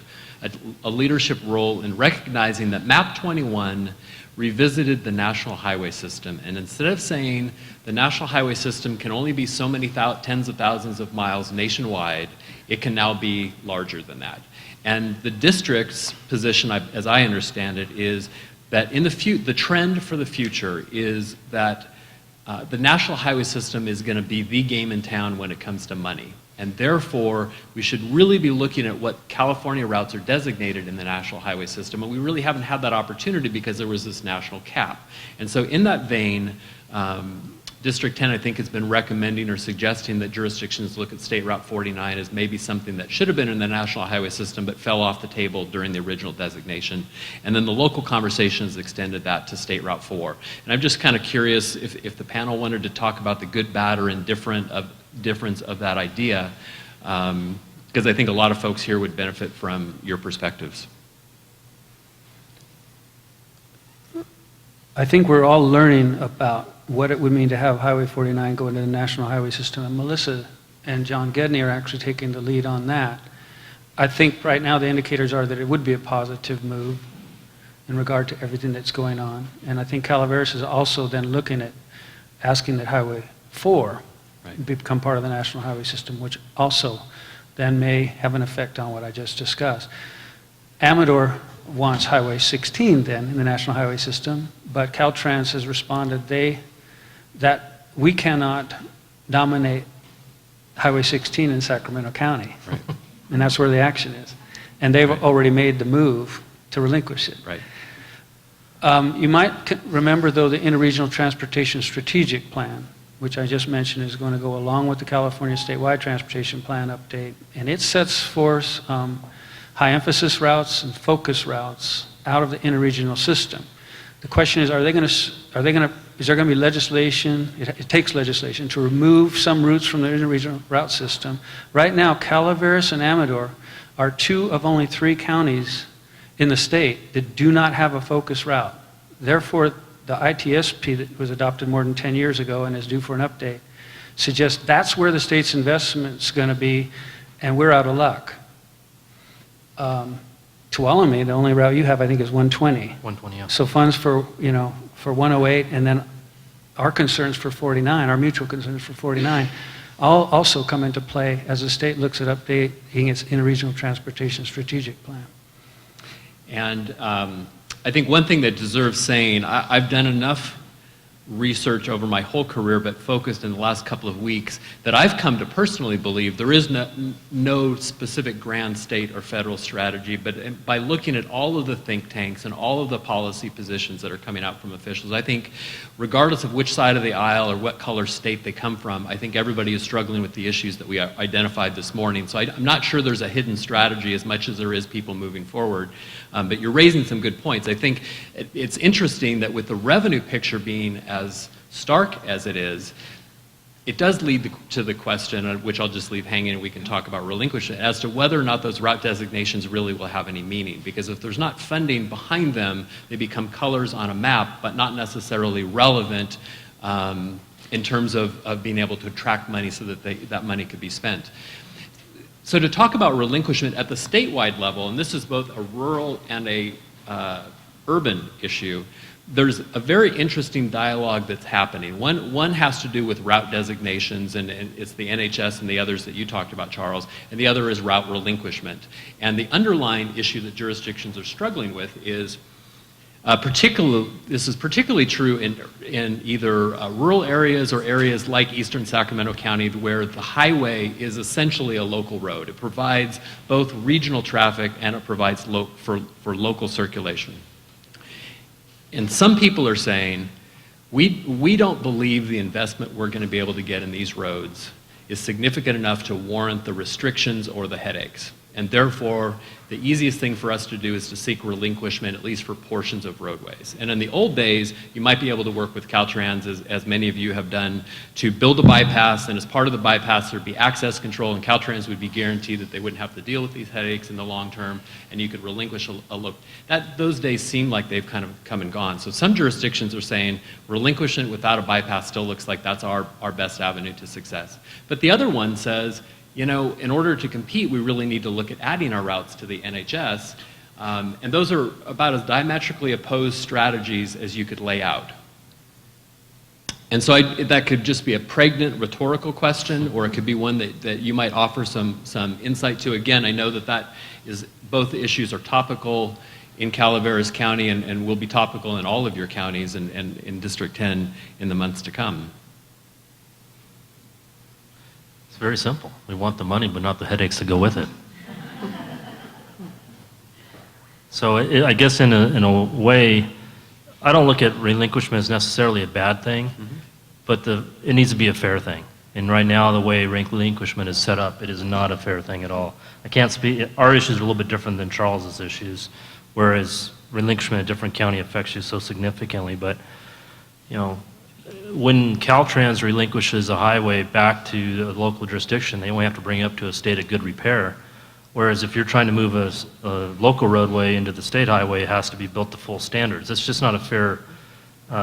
S1: a leadership role in recognizing that MAP 21 revisited the national highway system. And instead of saying the national highway system can only be so many tens of thousands of miles nationwide, it can now be larger than that. And the district's position, as I understand it, is that in the trend for the future is that the national highway system is going to be the game in town when it comes to money. And therefore, we should really be looking at what California routes are designated in the national highway system. And we really haven't had that opportunity because there was this national cap. And so in that vein, District 10, I think, has been recommending or suggesting that jurisdictions look at State Route 49 as maybe something that should have been in the national highway system but fell off the table during the original designation. And then the local conversation has extended that to State Route 4. And I'm just kind of curious if the panel wanted to talk about the good, bad, or indifference of that idea, because I think a lot of folks here would benefit from your perspectives.
S5: I think we're all learning about what it would mean to have Highway 49 go into the national highway system. And Melissa and John Gedney are actually taking the lead on that. I think right now the indicators are that it would be a positive move in regard to everything that's going on. And I think Calaveras is also then looking at asking that Highway 4 become part of the national highway system, which also then may have an effect on what I just discussed. Amador wants Highway 16 then in the national highway system, but Caltrans has responded that we cannot dominate Highway 16 in Sacramento County.
S1: Right.
S5: And that's where the action is. And they've already made the move to relinquish it.
S1: Right.
S5: You might remember, though, the Interregional Transportation Strategic Plan, which I just mentioned is going to go along with the California Statewide Transportation Plan update, and it sets forth high-emphasis routes and focus routes out of the interregional system. The question is, is there going to be legislation? It takes legislation to remove some routes from the interregional route system. Right now, Calaveras and Amador are 2 of only 3 counties in the state that do not have a focus route. Therefore, the ITSP that was adopted more than 10 years ago and is due for an update suggests that's where the state's investment's going to be, and we're out of luck. Tuolumne, the only route you have, I think, is 120.
S3: 120, yeah.
S5: So funds for, for 108, and then our concerns for 49, our mutual concerns for 49, all also come into play as the state looks at updating its interregional transportation strategic plan.
S1: And I think one thing that deserves saying, I've done enough research over my whole career, but focused in the last couple of weeks, that I've come to personally believe there is no specific grand state or federal strategy, but by looking at all of the think tanks and all of the policy positions that are coming out from officials, I think regardless of which side of the aisle or what color state they come from, I think everybody is struggling with the issues that we identified this morning. So I'm not sure there's a hidden strategy as much as there is people moving forward. But you're raising some good points. I think it's interesting that with the revenue picture being as stark as it is, it does lead to the question, which I'll just leave hanging and we can talk about relinquishment, as to whether or not those route designations really will have any meaning. Because if there's not funding behind them, they become colors on a map, but not necessarily relevant in terms of being able to attract money so that that money could be spent. So to talk about relinquishment at the statewide level, and this is both a rural and a urban issue, there's a very interesting dialogue that's happening. One has to do with route designations, and it's the NHS and the others that you talked about, Charles, and the other is route relinquishment. And the underlying issue that jurisdictions are struggling with is this is particularly true in either rural areas or areas like eastern Sacramento County, where the highway is essentially a local road. It provides both regional traffic and it provides for local circulation. And some people are saying, we don't believe the investment we're going to be able to get in these roads is significant enough to warrant the restrictions or the headaches. And therefore, the easiest thing for us to do is to seek relinquishment, at least for portions of roadways. And in the old days, you might be able to work with Caltrans, as many of you have done, to build a bypass, and as part of the bypass, there'd be access control, and Caltrans would be guaranteed that they wouldn't have to deal with these headaches in the long term, and you could relinquish a look. Those days seem like they've kind of come and gone. So some jurisdictions are saying relinquishment without a bypass still looks like that's our best avenue to success. But the other one says, in order to compete, we really need to look at adding our routes to the NHS, and those are about as diametrically opposed strategies as you could lay out. And so that could just be a pregnant rhetorical question, or it could be one that you might offer some insight to. Again, I know that is, both issues are topical in Calaveras County and will be topical in all of your counties and in District 10 in the months to come.
S3: Very simple. We want the money, but not the headaches that go with it. So I guess in a way, I don't look at relinquishment as necessarily a bad thing, but it needs to be a fair thing. And right now, the way relinquishment is set up, it is not a fair thing at all. I can't speak. Our issues are a little bit different than Charles's issues, whereas relinquishment in a different county affects you so significantly. But when Caltrans relinquishes a highway back to the local jurisdiction, they only have to bring it up to a state of good repair. Whereas if you're trying to move a local roadway into the state highway, it has to be built to full standards. It's just not a fair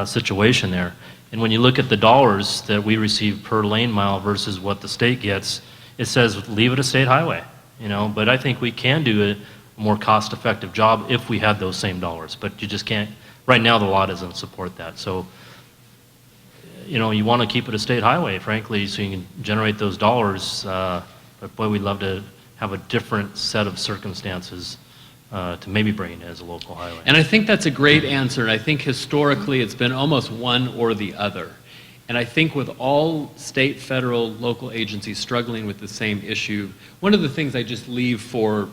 S3: situation there. And when you look at the dollars that we receive per lane mile versus what the state gets, it says leave it a state highway. But I think we can do a more cost-effective job if we had those same dollars. But you just can't. Right now, the law doesn't support that. So. You want to keep it a state highway, frankly, so you can generate those dollars. But boy, we'd love to have a different set of circumstances to maybe bring it as a local highway.
S1: And I think that's a great answer. And I think historically it's been almost one or the other. And I think with all state, federal, local agencies struggling with the same issue, one of the things I just leave for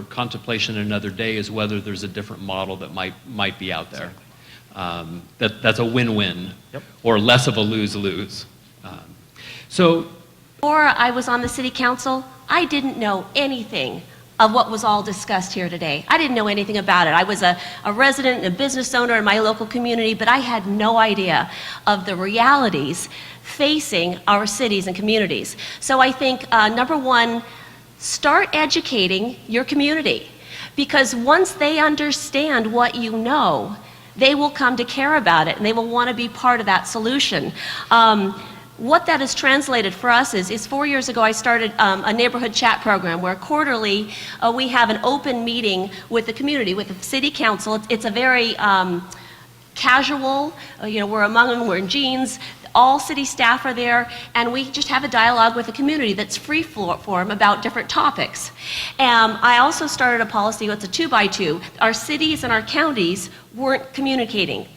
S1: contemplation another day is whether there's a different model that might be out there. That's a win-win,
S3: Yep.
S1: or less of a lose-lose. So
S4: Before I was on the city council, I didn't know anything of what was all discussed here today. I didn't know anything about it. I was a resident and a business owner in my local community, but I had no idea of the realities facing our cities and communities. So I think, number one, start educating your community, because once they understand what you know, they will come to care about it and they will want to be part of that solution. What that has translated for us is 4 years ago I started a neighborhood chat program where quarterly we have an open meeting with the community, with the city council. It's a very casual, we're among them, we're in jeans, all city staff are there, and we just have a dialogue with the community that's free form about different topics. I also started a policy, it's a 2x2. Our cities and our counties weren't communicating.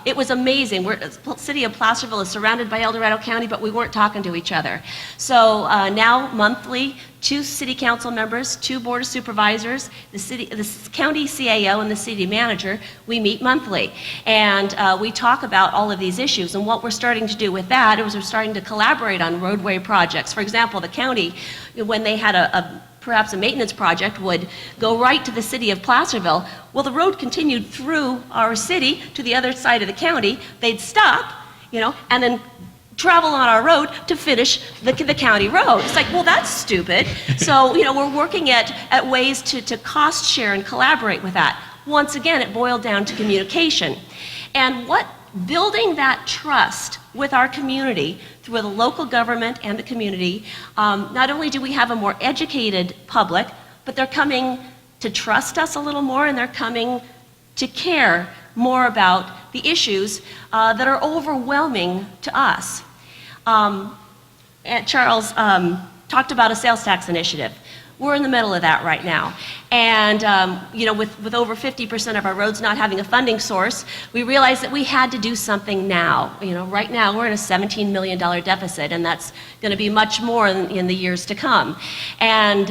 S4: It was amazing. The city of Placerville is surrounded by El Dorado County, but we weren't talking to each other. So now monthly, 2 city council members, 2 board of supervisors, the county CAO and the city manager, we meet monthly. And we talk about all of these issues. And what we're starting to do with that is we're starting to collaborate on roadway projects. For example, the county, when they had perhaps a maintenance project, would go right to the city of Placerville. Well, the road continued through our city to the other side of the county. They'd stop, and then travel on our road to finish the county road. It's like, well, that's stupid. So, we're working at ways to cost share and collaborate with that. Once again, it boiled down to communication. And building that trust with our community through the local government and the community, not only do we have a more educated public, but they're coming to trust us a little more, and they're coming to care more about the issues that are overwhelming to us. And Charles talked about a sales tax initiative. We're in the middle of that right now. And, with over 50% of our roads not having a funding source, we realized that we had to do something now. Right now we're in a $17 million deficit, and that's going to be much more in the years to come. And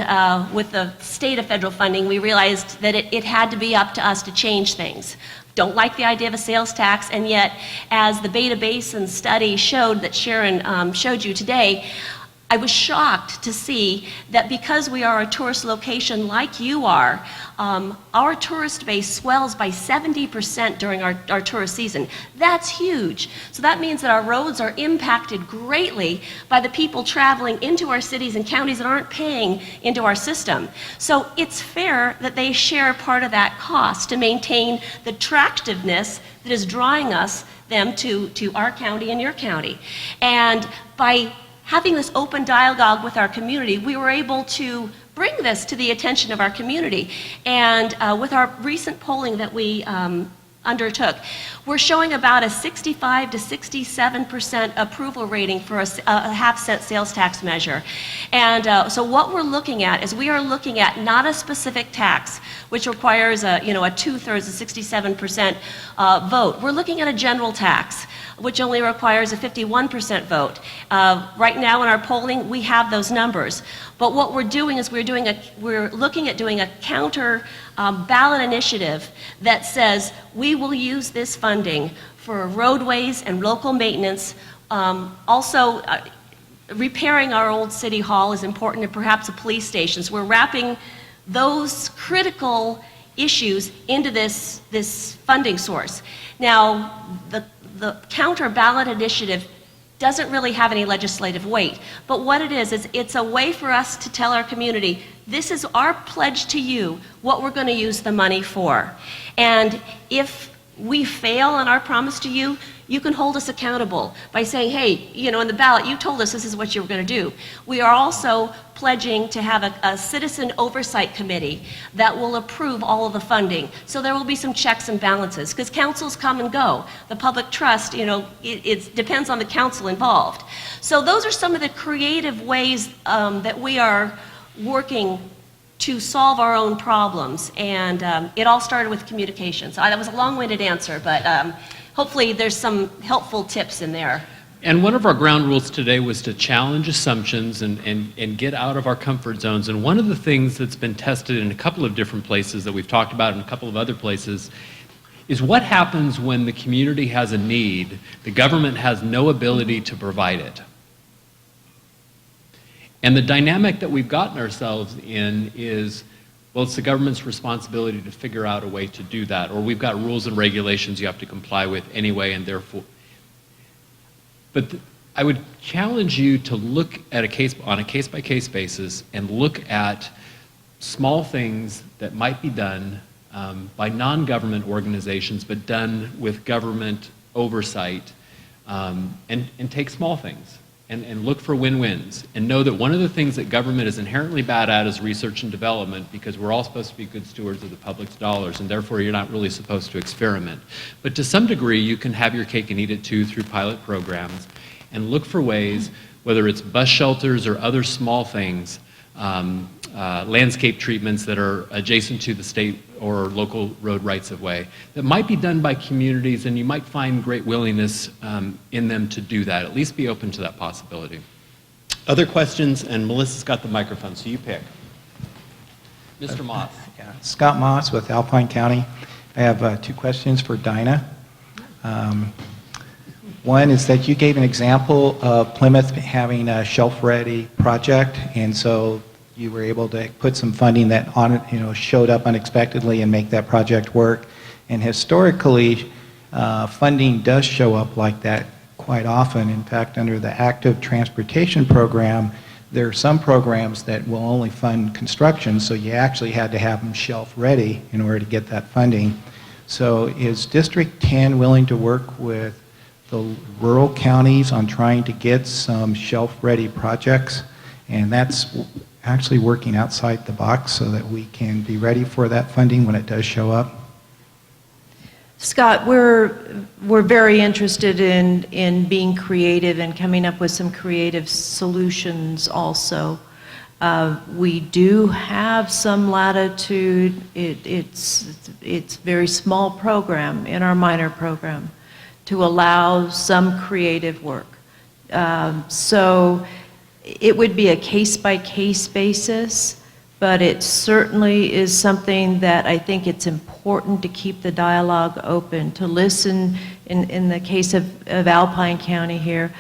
S4: with the state of federal funding, we realized that it had to be up to us to change things. Don't like the idea of a sales tax, and yet, as the Beta Basin study showed, that Sharon showed you today, I was shocked to see that because we are a tourist location like you are, our tourist base swells by 70% during our tourist season. That's huge. So that means that our roads are impacted greatly by the people traveling into our cities and counties that aren't paying into our system. So it's fair that they share part of that cost to maintain the attractiveness that is drawing them to our county and your county. And by having this open dialogue with our community, we were able to bring this to the attention of our community. And with our recent polling that we undertook, we're showing about a 65 to 67% approval rating for a half-cent sales tax measure. And so what we're looking at is we are looking at not a specific tax, which requires a 2/3, a 67% vote. We're looking at a general tax, which only requires a 51% vote. Right now in our polling, we have those numbers. But what we're doing is we're looking at doing a counter ballot initiative that says we will use this funding for roadways and local maintenance. Also, repairing our old city hall is important, and perhaps a police station. So we're wrapping those critical issues into this funding source. Now, the counter ballot initiative doesn't really have any legislative weight, but what it is it's a way for us to tell our community, this is our pledge to you, what we're going to use the money for. And if we fail on our promise to you, you can hold us accountable by saying, hey, in the ballot, you told us this is what you were going to do. We are also pledging to have a citizen oversight committee that will approve all of the funding. So there will be some checks and balances, because councils come and go. The public trust, it depends on the council involved. So those are some of the creative ways that we are working to solve our own problems. And it all started with communication. So that was a long-winded answer, but hopefully there's some helpful tips in there.
S1: And one of our ground rules today was to challenge assumptions and get out of our comfort zones. And one of the things that's been tested in a couple of different places that we've talked about in a couple of other places is what happens when the community has a need, the government has no ability to provide it. And the dynamic that we've gotten ourselves in is, well, it's the government's responsibility to figure out a way to do that, or we've got rules and regulations you have to comply with anyway, and therefore. But I would challenge you to look at on a case-by-case basis and look at small things that might be done by non-government organizations, but done with government oversight, and take small things and look for win-wins, and know that one of the things that government is inherently bad at is research and development, because we're all supposed to be good stewards of the public's dollars, and therefore you're not really supposed to experiment. But to some degree, you can have your cake and eat it too through pilot programs, and look for ways, whether it's bus shelters or other small things, landscape treatments that are adjacent to the state or local road rights-of-way, that might be done by communities, and you might find great willingness in them to do that. At least be open to that possibility. Other questions? And Melissa's got the microphone, so you pick. Mr. Moss.
S6: Yeah. Scott Moss with Alpine County. I have 2 questions for Dinah. One is that you gave an example of Plymouth having a shelf-ready project, and so you were able to put some funding that showed up unexpectedly and make that project work. And historically, funding does show up like that quite often. In fact, under the Active Transportation Program, there are some programs that will only fund construction, so you actually had to have them shelf-ready in order to get that funding. So is District 10 willing to work with the rural counties on trying to get some shelf-ready projects? And that's actually working outside the box so that we can be ready for that funding when it does show up.
S2: Scott, we're very interested in being creative and coming up with some creative solutions also. We do have some latitude. It's very small program in our minor program to allow some creative work. So it would be a case-by-case basis, but it certainly is something that I think it's important to keep the dialogue open, to listen in the case of Alpine County here,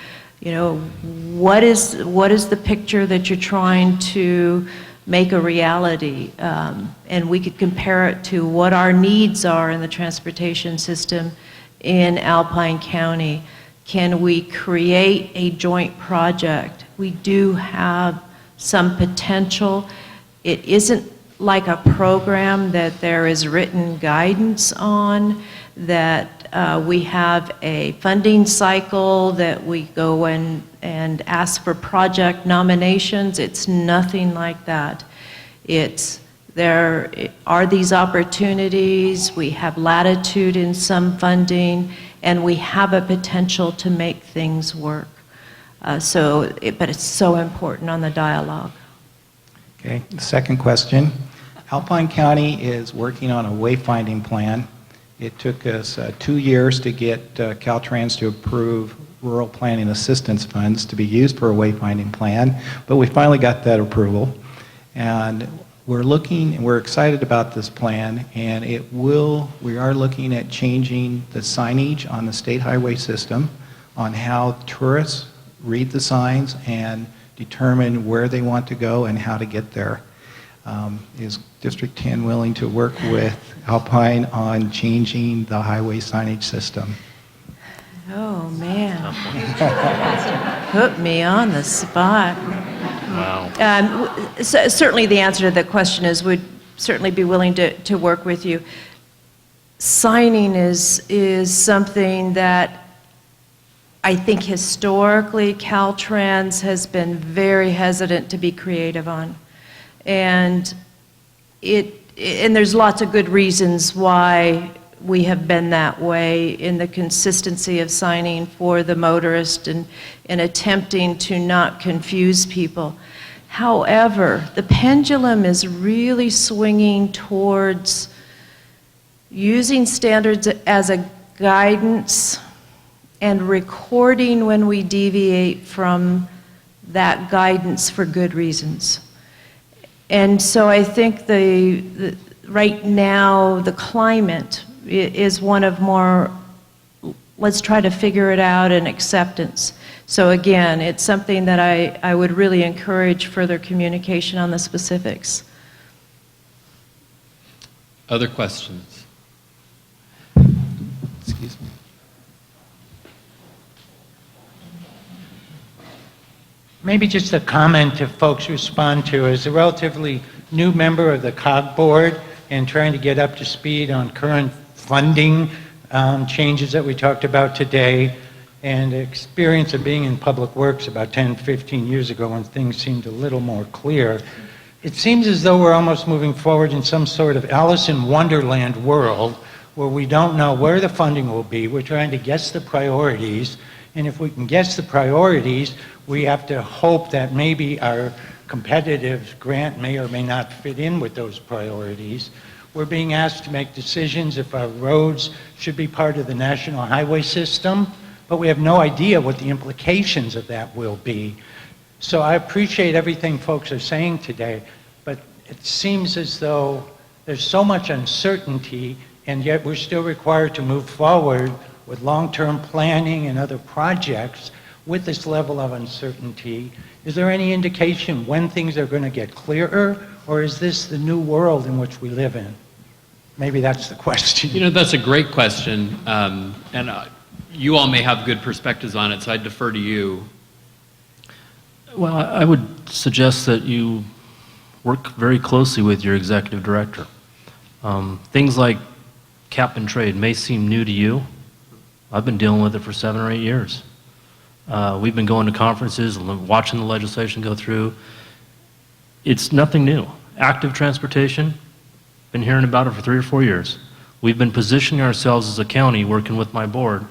S2: what is the picture that you're trying to make a reality? And we could compare it to what our needs are in the transportation system in Alpine County. Can we create a joint project? We do have some potential. It isn't like a program that there is written guidance on, that we have a funding cycle, that we go and ask for project nominations. It's nothing like that. There are these opportunities, we have latitude in some funding, and we have a potential to make things work. But it's so important on the dialogue.
S6: Okay, the second question. Alpine County is working on a wayfinding plan. It took us 2 years to get Caltrans to approve rural planning assistance funds to be used for a wayfinding plan, but we finally got that approval. And we're excited about this plan, and we are looking at changing the signage on the state highway system on how tourists read the signs and determine where they want to go and how to get there. Is District 10 willing to work with Alpine on changing the highway signage system?
S2: Oh, man. Put me on the spot.
S3: Wow.
S2: Certainly the answer to the question is we'd certainly be willing to work with you. Signing is something that I think historically Caltrans has been very hesitant to be creative on. And there's lots of good reasons why we have been that way in the consistency of signing for the motorist and attempting to not confuse people. However, the pendulum is really swinging towards using standards as a guidance and recording when we deviate from that guidance for good reasons. And so I think right now the climate is one of more, let's try to figure it out, and acceptance. So again, it's something that I would really encourage further communication on the specifics.
S1: Other questions? Excuse me.
S7: Maybe just a comment if folks respond to. As a relatively new member of the COG board and trying to get up to speed on current funding changes that we talked about today, and experience of being in public works about 10, 15 years ago when things seemed a little more clear, it seems as though we're almost moving forward in some sort of Alice in Wonderland world where we don't know where the funding will be. We're trying to guess the priorities, and if we can guess the priorities, we have to hope that maybe our competitive grant may or may not fit in with those priorities. We're being asked to make decisions if our roads should be part of the national highway system, but we have no idea what the implications of that will be. So I appreciate everything folks are saying today, but it seems as though there's so much uncertainty, and yet we're still required to move forward with long-term planning and other projects with this level of uncertainty. Is there any indication when things are going to get clearer, or is this the new world in which we live in? Maybe that's the question.
S1: You know, that's a great question, and you all may have good perspectives on it, so I defer to you.
S3: Well, I would suggest that you work very closely with your executive director. Things like cap and trade may seem new to you. I've been dealing with it for 7 or 8 years. We've been going to conferences and watching the legislation go through. It's nothing new. Active transportation, been hearing about it for 3 or 4 years. We've been positioning ourselves as a county, working with my board,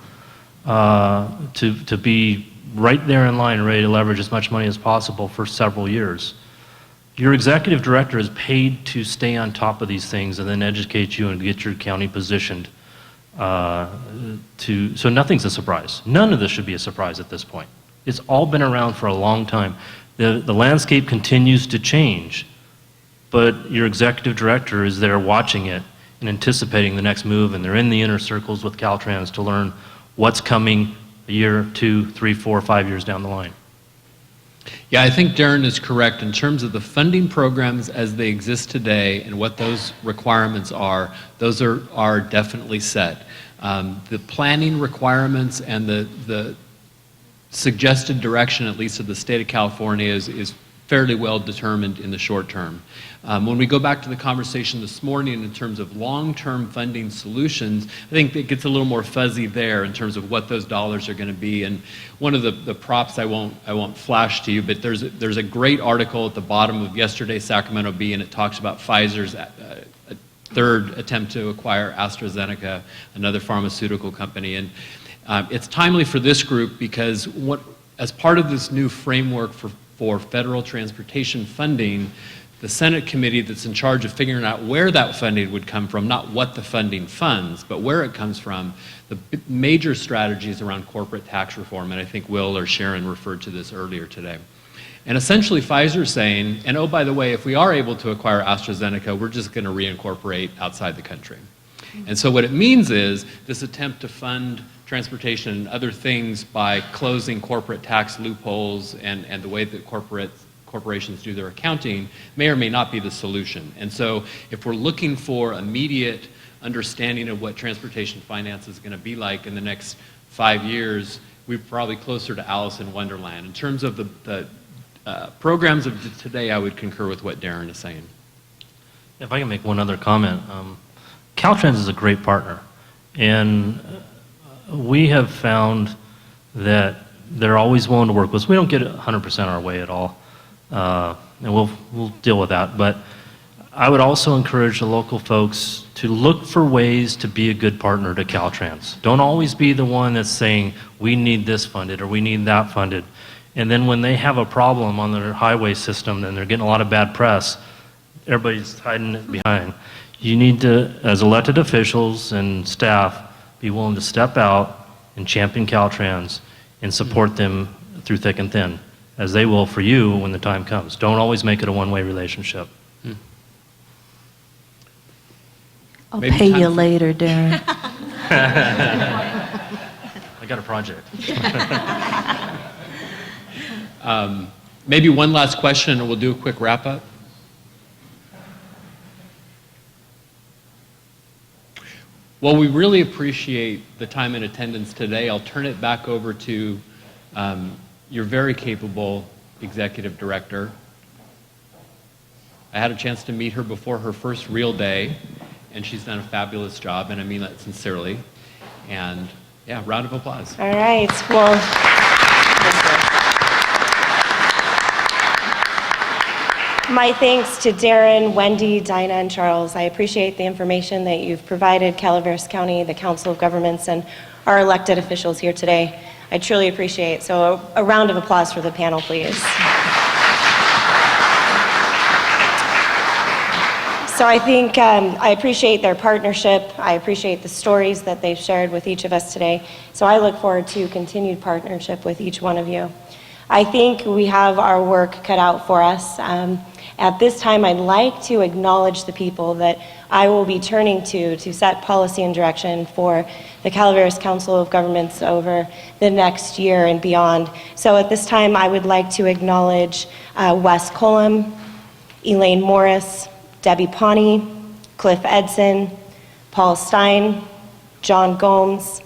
S3: to be right there in line and ready to leverage as much money as possible for several years. Your executive director is paid to stay on top of these things and then educate you and get your county positioned. So nothing's a surprise. None of this should be a surprise at this point. It's all been around for a long time. The landscape continues to change, but your executive director is there watching it and anticipating the next move, and they're in the inner circles with Caltrans to learn what's coming a year, 2, 3, 4, 5 years down the line.
S1: Yeah, I think Darren is correct in terms of the funding programs as they exist today and what those requirements are. Those are definitely set. The planning requirements and the suggested direction, at least of the state of California, is fairly well determined in the short term. When we go back to the conversation this morning in terms of long-term funding solutions, I think it gets a little more fuzzy there in terms of what those dollars are going to be. And one of the props I won't flash to you, but there's a great article at the bottom of yesterday's Sacramento Bee, and it talks about Pfizer's third attempt to acquire AstraZeneca, another pharmaceutical company. And it's timely for this group because as part of this new framework for federal transportation funding, the Senate committee that's in charge of figuring out where that funding would come from, not what the funding funds, but where it comes from, the major strategies around corporate tax reform, and I think Will or Sharon referred to this earlier today. And essentially Pfizer's saying, and oh, by the way, if we are able to acquire AstraZeneca, we're just going to reincorporate outside the country. And so what it means is this attempt to fund transportation and other things by closing corporate tax loopholes and the way that corporations do their accounting may or may not be the solution. And so if we're looking for immediate understanding of what transportation finance is going to be like in the next 5 years, we're probably closer to Alice in Wonderland. In terms of the programs of today, I would concur with what Darren is saying.
S3: If I can make one other comment, Caltrans is a great partner, and we have found that they're always willing to work with us. We don't get 100% our way at all, and we'll deal with that. But I would also encourage the local folks to look for ways to be a good partner to Caltrans. Don't always be the one that's saying, we need this funded or we need that funded. And then when they have a problem on their highway system and they're getting a lot of bad press, everybody's hiding it behind. You need to, as elected officials and staff, be willing to step out and champion Caltrans and support them through thick and thin, as they will for you when the time comes. Don't always make it a one-way relationship.
S2: I'll
S1: Maybe
S2: pay
S1: time
S2: you
S1: for-
S2: later, Darren.
S3: I got a project.
S1: Maybe one last question, and we'll do a quick wrap-up. Well, we really appreciate the time and attendance today. I'll turn it back over to your very capable executive director. I had a chance to meet her before her first real day, and she's done a fabulous job, and I mean that sincerely. And yeah, round of applause.
S8: All right, well, my thanks to Darren, Wendy, Dinah, and Charles. I appreciate the information that you've provided Calaveras County, the Council of Governments, and our elected officials here today. I truly appreciate it. So a round of applause for the panel, please. So I think I appreciate their partnership. I appreciate the stories that they've shared with each of us today. So I look forward to continued partnership with each one of you. I think we have our work cut out for us. At this time, I'd like to acknowledge the people that I will be turning to set policy and direction for the Calaveras Council of Governments over the next year and beyond. So at this time, I would like to acknowledge Wes Cullum, Elaine Morris, Debbie Pawnee, Cliff Edson, Paul Stein, John Gomes,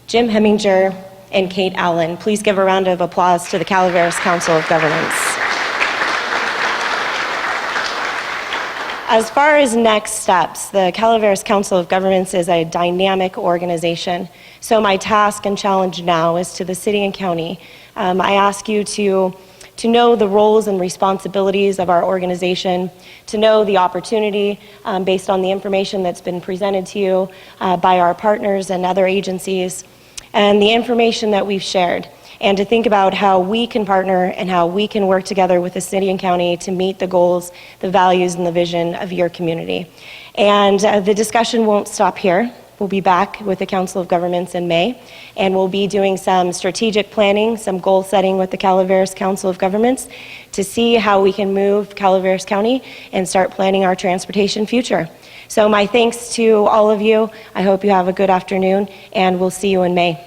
S8: Jim Heminger, and Kate Allen. Please give a round of applause to the Calaveras Council of Governments. As far as next steps, the Calaveras Council of Governments is a dynamic organization. So my task and challenge now is to the city and county. I ask you to know the roles and responsibilities of our organization, to know the opportunity based on the information that's been presented to you by our partners and other agencies, and the information that we've shared, and to think about how we can partner and how we can work together with the city and county to meet the goals, the values, and the vision of your community. And the discussion won't stop here. We'll be back with the Council of Governments in May, and we'll be doing some strategic planning, some goal setting with the Calaveras Council of Governments to see how we can move Calaveras County and start planning our transportation future. So my thanks to all of you. I hope you have a good afternoon, and we'll see you in May.